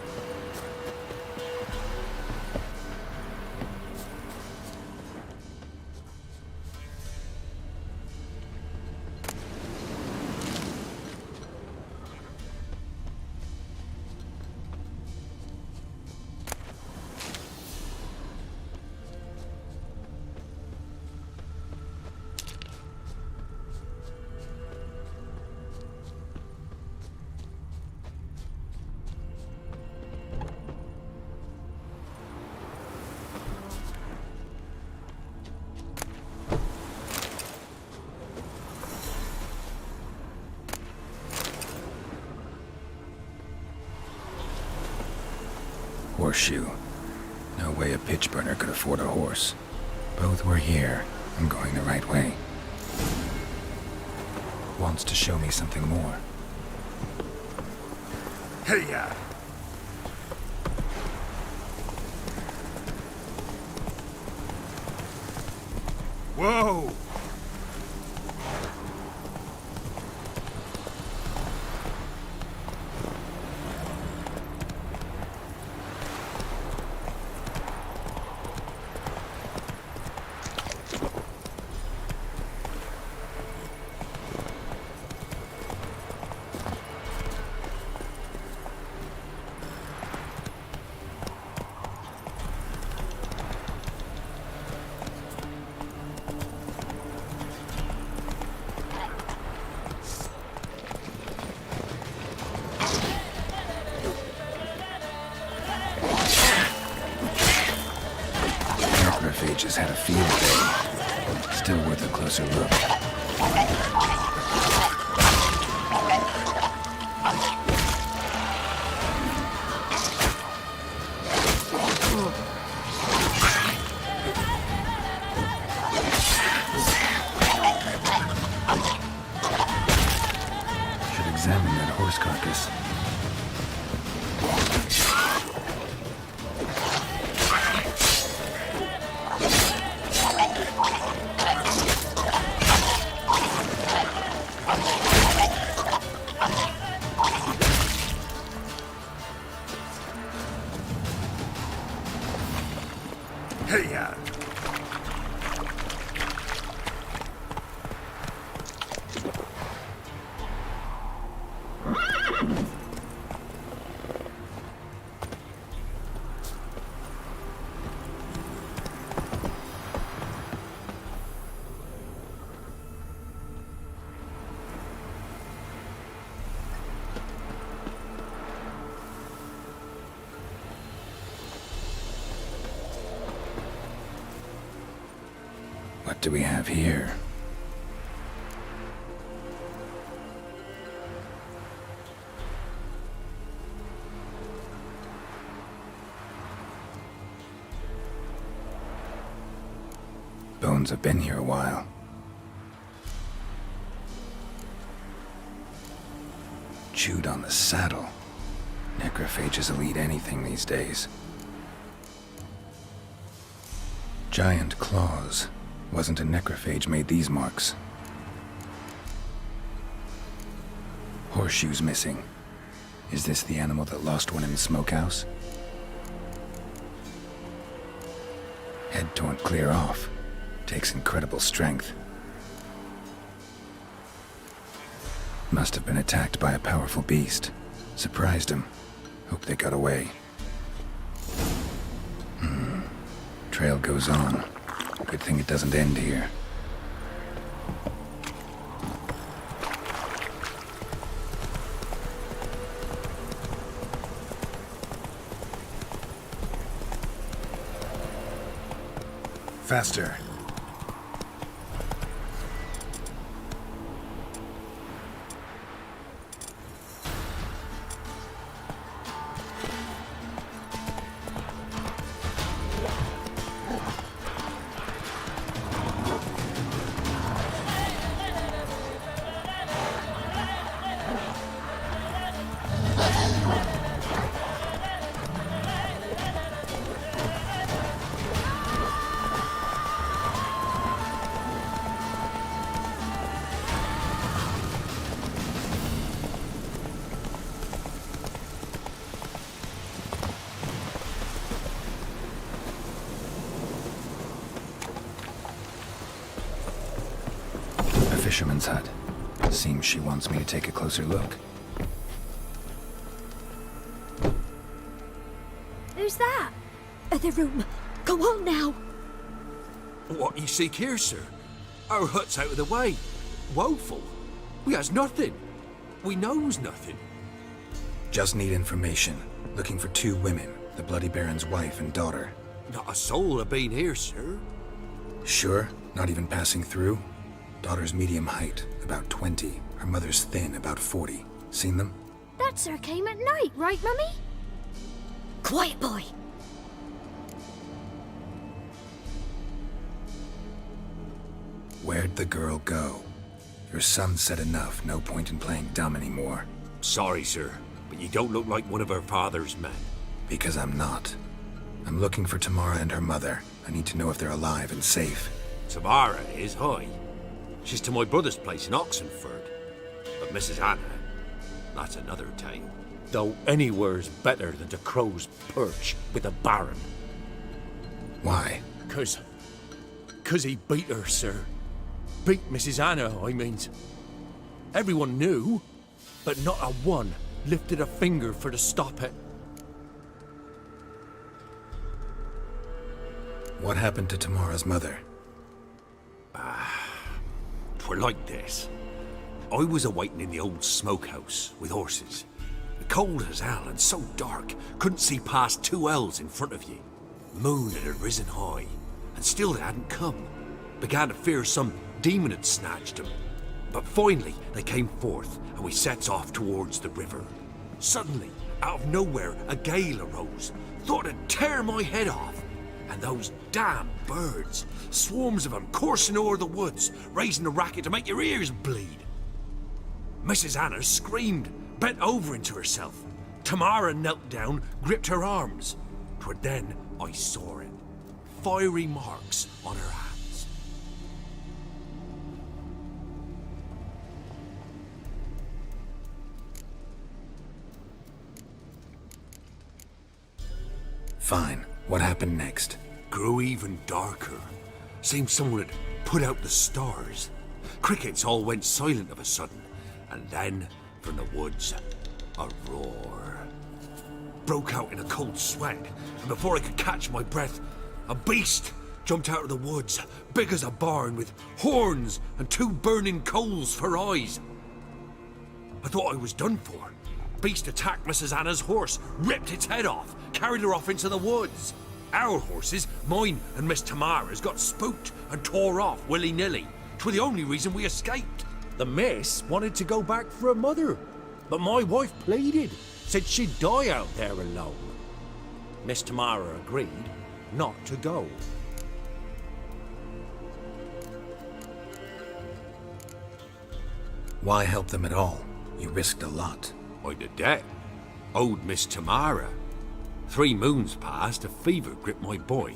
Horseshoe. No way a pitch burner could afford a horse. Both were here. I'm going the right way. Wants to show me something more. Hey-ya! Whoa! Just had a field day. Still worth a closer look. Should examine that horse carcass. Hey-ya! What do we have here? Bones have been here a while. Chewed on the saddle. Necrophages will eat anything these days. Giant claws. Wasn't a necrophage made these marks. Horseshoes missing. Is this the animal that lost one in the smokehouse? Head torn clear off. Takes incredible strength. Must have been attacked by a powerful beast. Surprised him. Hope they got away. Trail goes on. Good thing it doesn't end here. Faster. fisherman's hut. Seems she wants me to take a closer look. Who's that? The room. Go on now. What you seek here, sir? Our hut's out of the way. Woeful. We has nothing. We knows nothing. Just need information. Looking for 2 women, the Bloody Baron's wife and daughter. Not a soul have been here, sir. Sure? Not even passing through? Daughter's medium height, about 20. Her mother's thin, about 40. Seen them? That sir came at night, right, Mummy? Quiet, boy. Where'd the girl go? Your son said enough, no point in playing dumb anymore. Sorry, sir, but you don't look like one of her father's men. Because I'm not. I'm looking for Tamara and her mother. I need to know if they're alive and safe. Tamara is, hi. She's to my brother's place in Oxenford. But Mrs. Anna, that's another tale. Though anywhere's better than the Crow's Perch with the Baron. Why? 'Cause he beat her, sir. Beat Mrs. Anna, I means. Everyone knew, but not a one lifted a finger for to stop it. What happened to Tamara's mother? Twere like this. I was awaiting in the old smokehouse with horses. Cold as hell and so dark, couldn't see past 2 ells in front of ye. Moon had risen high, and still they hadn't come. Began to fear some demon had snatched them. But finally they came forth, and we sets off towards the river. Suddenly, out of nowhere, a gale arose. Thought it'd tear my head off. And those damn birds, swarms of them coursing o'er the woods, raising a racket to make your ears bleed. Mrs. Anna screamed, bent over into herself. Tamara knelt down, gripped her arms. 'Twere then I saw it. Fiery marks on her hands. Fine. What happened next? Grew even darker. Seemed someone had put out the stars. Crickets all went silent of a sudden. And then, from the woods, a roar. Broke out in a cold sweat, and before I could catch my breath, a beast jumped out of the woods, big as a barn, with horns and 2 burning coals for eyes. I thought I was done for. Beast attacked Mrs. Anna's horse, ripped its head off, carried her off into the woods. Our horses, mine and Miss Tamara's, got spooked and tore off willy-nilly. 'Twere the only reason we escaped. The miss wanted to go back for her mother, but my wife pleaded, said she'd die out there alone. Miss Tamara agreed not to go. Why help them at all? You risked a lot. I'd a debt. Owed Miss Tamara. 3 moons passed, a fever gripped my boy.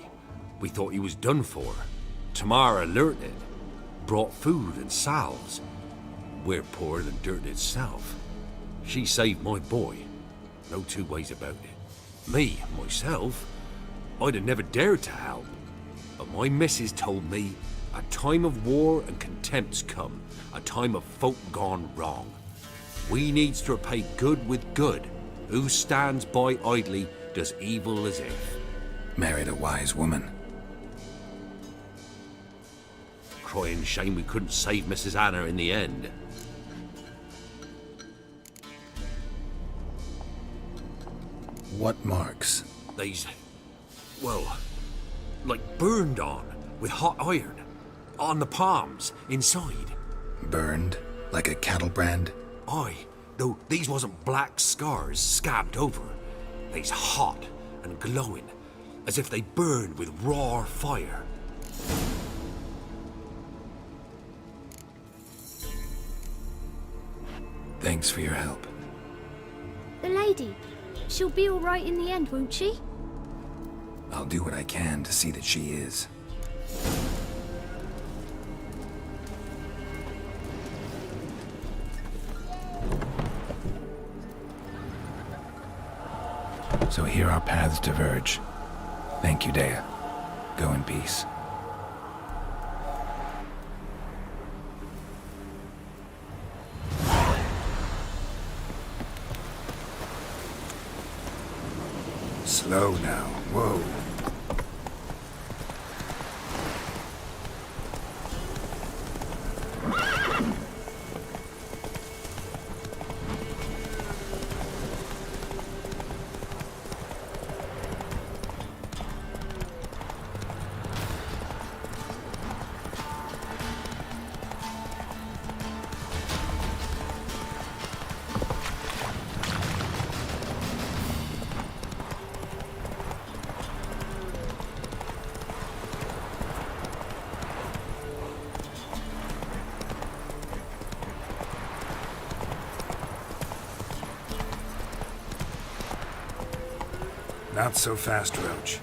We thought he was done for. Tamara learnt it. Brought food and salves. We're poorer than dirt itself. She saved my boy. No 2 ways about it. Me, myself, I'd have never dared to help. But my missus told me a time of war and contempt's come. A time of folk gone wrong. We needs to repay good with good. Who stands by idly does evil as if. Married a wise woman. Crying shame we couldn't save Mrs. Anna in the end. What marks? They's, well, like burned on with hot iron. On the palms, inside. Burned? Like a cattle brand? Aye, though these wasn't black scars scabbed over. They's hot and glowing, as if they burned with raw fire. Thanks for your help. The lady, she'll be all right in the end, won't she? I'll do what I can to see that she is. So here our paths diverge. Thank you, Dea. Go in peace. Slow now. Whoa. Not so fast, Roach.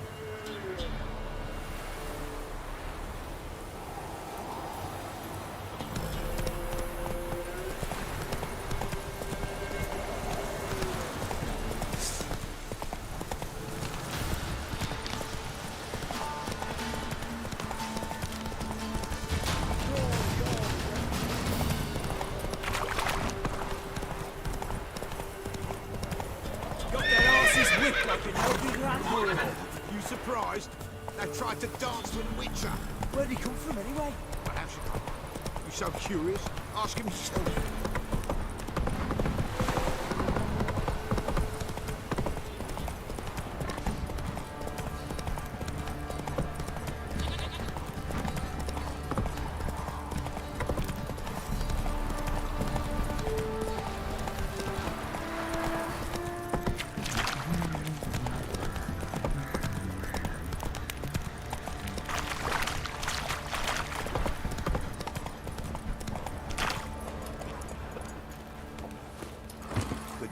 You surprised? They tried to dance with a witcher. Where'd he come from anyway? But how's she come? You so curious? Ask him yourself.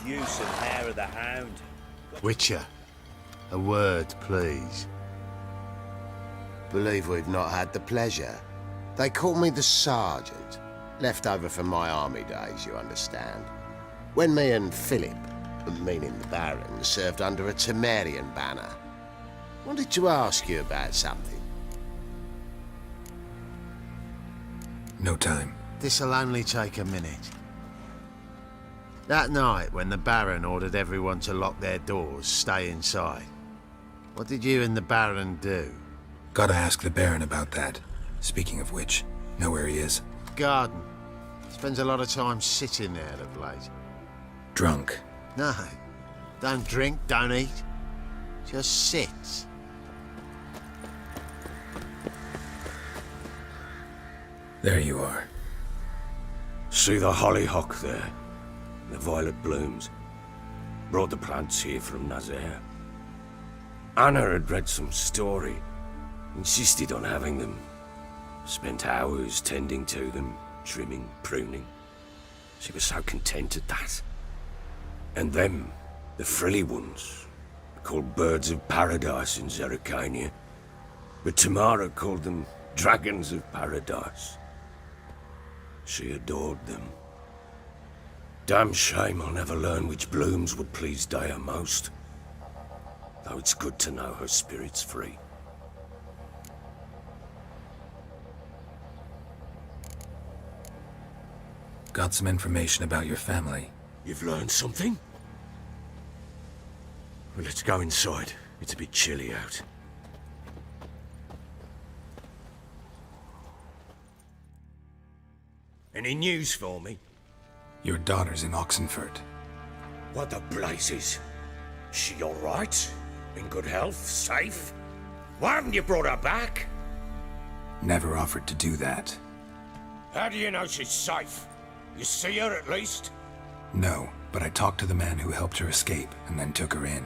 Use some hair of the hound. Witcher, a word, please. Believe we've not had the pleasure. They call me the Sergeant. Left over from my army days, you understand. When me and Philip, meaning the Baron, served under a Temerian banner. Wanted to ask you about something. No time. This'll only take a minute. That night, when the Baron ordered everyone to lock their doors, stay inside, what did you and the Baron do? Gotta ask the Baron about that. Speaking of which, know where he is? Garden. Spends a lot of time sitting there of late. Drunk. No. Don't drink, don't eat. Just sits. There you are. See the hollyhock there? The violet blooms. Brought the plants here from Nazaire. Anna had read some story. Insisted on having them. Spent hours tending to them, trimming, pruning. She was so content at that. And them, the frilly ones, called birds of paradise in Zerrikania. But Tamara called them dragons of paradise. She adored them. Damn shame I'll never learn which blooms would please Daya most. Though it's good to know her spirit's free. Got some information about your family. You've learned something? Well, let's go inside. It's a bit chilly out. Any news for me? Your daughter's in Oxenfurt. What the blazes? She all right? In good health? Safe? Why haven't you brought her back? Never offered to do that. How do you know she's safe? You see her at least? No, but I talked to the man who helped her escape and then took her in.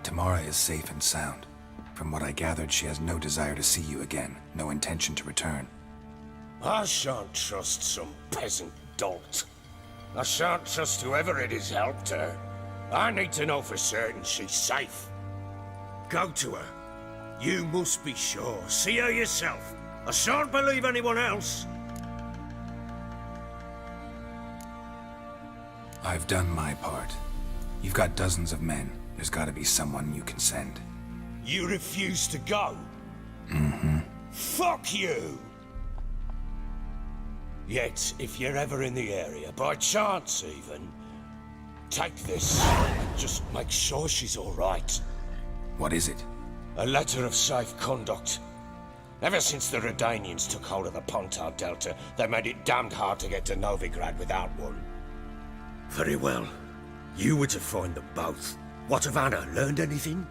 Tamara is safe and sound. From what I gathered, she has no desire to see you again, no intention to return. I shan't trust some peasant dolt. I shan't trust whoever it is helped her. I need to know for certain she's safe. Go to her. You must be sure. See her yourself. I shan't believe anyone else. I've done my part. You've got dozens of men. There's gotta be someone you can send. You refuse to go? Mm-hmm. Fuck you! Yet, if you're ever in the area, by chance even, take this and just make sure she's all right. What is it? A letter of safe conduct. Ever since the Redanians took hold of the Pontar Delta, they made it damned hard to get to Novigrad without one. Very well. You were to find them both. What of Anna? Learned anything?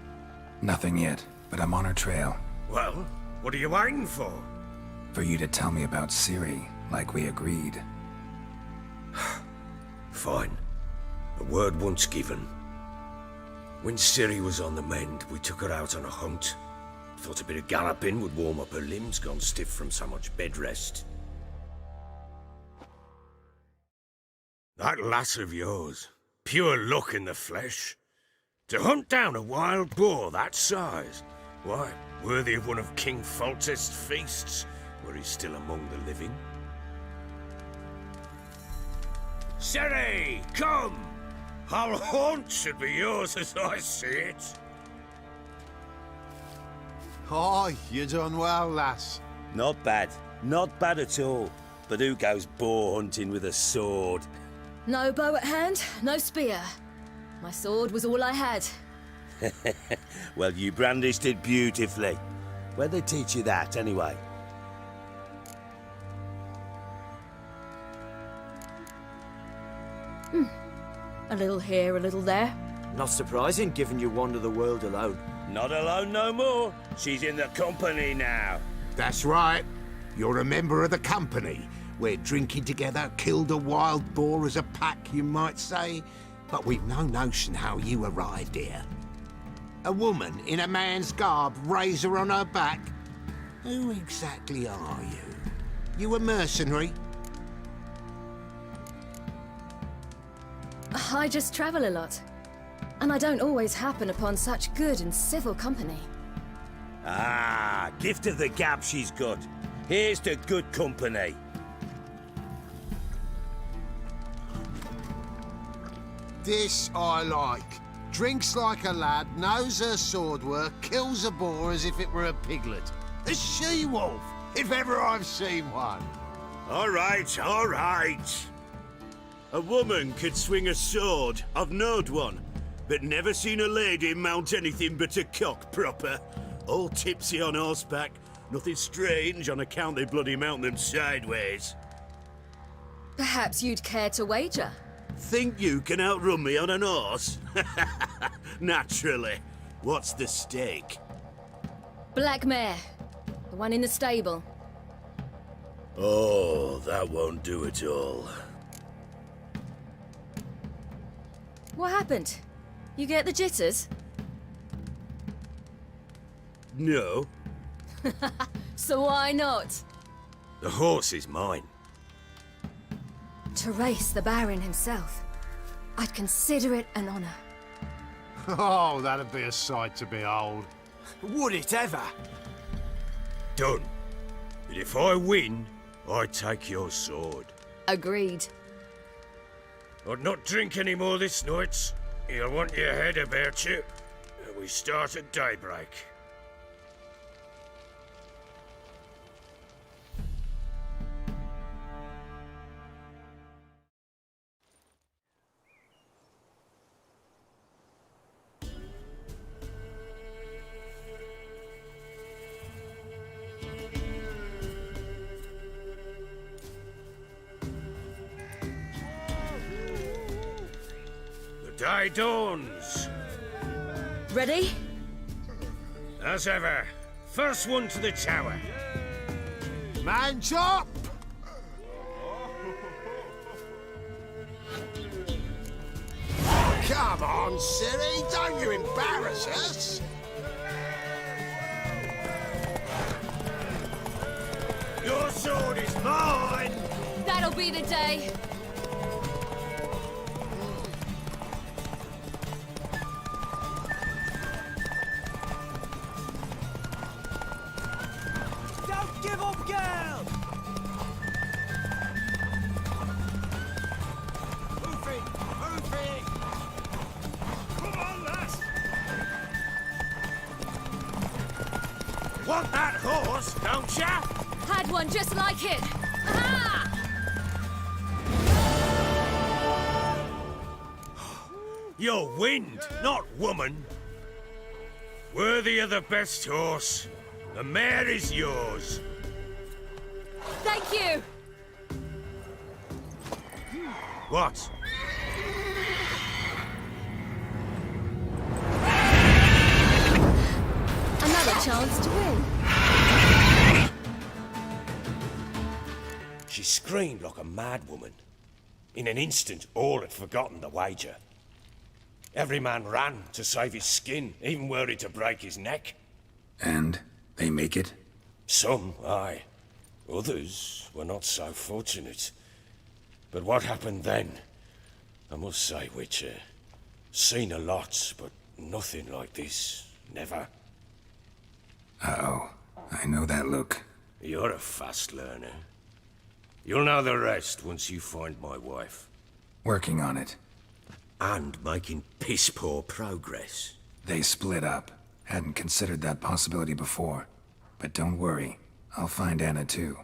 Nothing yet, but I'm on her trail. Well, what are you waiting for? For you to tell me about Ciri, like we agreed. Fine. A word once given. When Ciri was on the mend, we took her out on a hunt. Thought a bit of galloping would warm up her limbs, gone stiff from so much bed rest. That lass of yours, pure luck in the flesh. To hunt down a wild boar that size, why, worthy of one of King Foltest's feasts, were he still among the living. Ciri, come! Whole haunt should be yours as I see it. Oh, you done well, lass. Not bad. Not bad at all. But who goes boar hunting with a sword? No bow at hand, no spear. My sword was all I had. Well, you brandished it beautifully. Where'd they teach you that, anyway? A little here, a little there. Not surprising, given you wander the world alone. Not alone no more. She's in the company now. That's right. You're a member of the company. We're drinking together, killed a wild boar as a pack, you might say. But we've no notion how you arrived here. A woman in a man's garb, razor on her back. Who exactly are you? You a mercenary? I just travel a lot. And I don't always happen upon such good and civil company. Ah, gift of the gab she's got. Here's to good company. This I like. Drinks like a lad, knows her sword work, kills a boar as if it were a piglet. A she-wolf, if ever I've seen one. All right, all right. A woman could swing a sword. I've knowed one. But never seen a lady mount anything but a cock proper. All tipsy on horseback. Nothing strange on account they bloody mount them sideways. Perhaps you'd care to wager? Think you can outrun me on an horse? Naturally. What's the stake? Black mare. The one in the stable. Oh, that won't do it all. What happened? You get the jitters? No. So why not? The horse is mine. To race the Baron himself. I'd consider it an honor. Oh, that'd be a sight to behold. Would it ever? Done. But if I win, I take your sword. Agreed. I'd not drink any more this night. You'll want your head about you. We start at daybreak. Day dawns. Ready? As ever. First one to the tower. Man chop! Come on, Ciri, don't you embarrass us! Your sword is mine! That'll be the day. Give up, girl! Moving! Moving! Come on, lass! Want that horse, don't ya? Had one just like it. Aha! You're wind, not woman. Worthy of the best horse. The mare is yours. Thank you! What? Another chance to win. She screamed like a mad woman. In an instant, all had forgotten the wager. Every man ran to save his skin, even were it to break his neck. And they make it? Some, aye. Others were not so fortunate. But what happened then? I must say, Witcher, seen a lot, but nothing like this. Never. Uh-oh. I know that look. You're a fast learner. You'll know the rest once you find my wife. Working on it. And making piss-poor progress. They split up. Hadn't considered that possibility before. But don't worry. I'll find Anna too.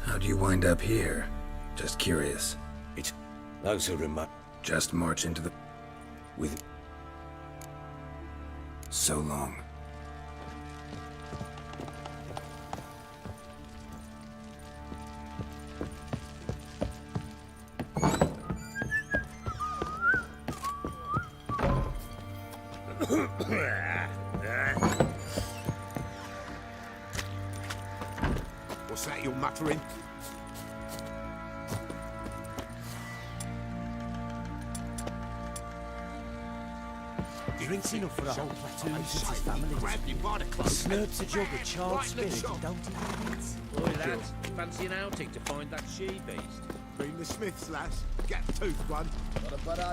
How'd you wind up here? Just curious. Those who remote. Just march into the... With... So long. What's that you're muttering? Drinks enough for a whole platoon since his family slurps a jug of charred spirit and don't even eat. Oi, lads, fancy an outing to find that she-beast? Bring the Smiths, lass. Get a tooth one.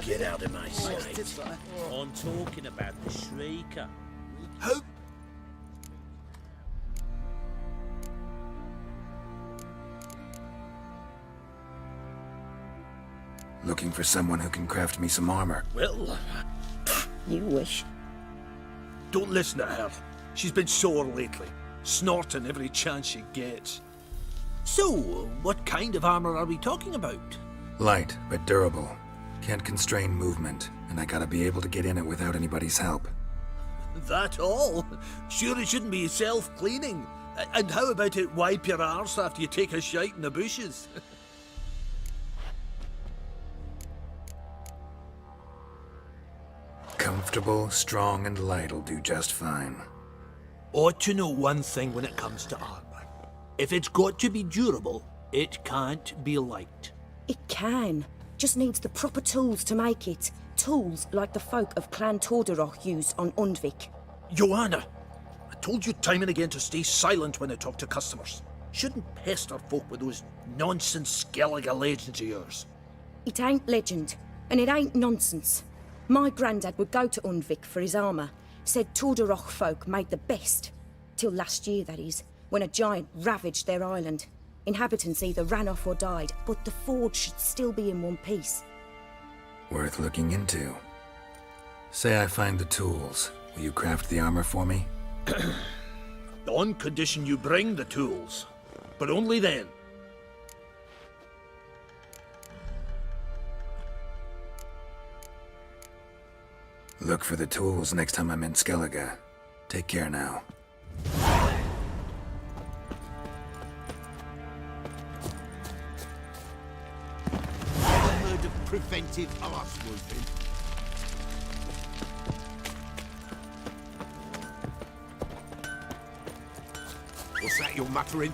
Get out of my sight. I'm talking about the Shrieker. Who? Looking for someone who can craft me some armor. Well, You wish. Don't listen to her. She's been sore lately, snorting every chance she gets. So, what kind of armor are we talking about? Light, but durable. Can't constrain movement, and I gotta be able to get in it without anybody's help. That all? Sure it shouldn't be self-cleaning. And how about it wipe your arse after you take a shite in the bushes? Comfortable, strong, and light'll do just fine. Ought to know one thing when it comes to armor. If it's got to be durable, it can't be light. It can. Just needs the proper tools to make it. Tools like the folk of Clan Torderoch used on Undvik. Joanna, I told you time and again to stay silent when I talk to customers. Shouldn't pester folk with those nonsense Skellige legends of yours. It ain't legend, and it ain't nonsense. My granddad would go to Undvik for his armour. Said Torderoch folk made the best. Till last year, that is, when a giant ravaged their island. Inhabitants either ran off or died, but the forge should still be in one piece. Worth looking into. Say I find the tools. Will you craft the armor for me? On condition you bring the tools. But only then. Look for the tools next time I'm in Skellige. Take care now. Never heard of preventive arse whooping. What's that you're muttering?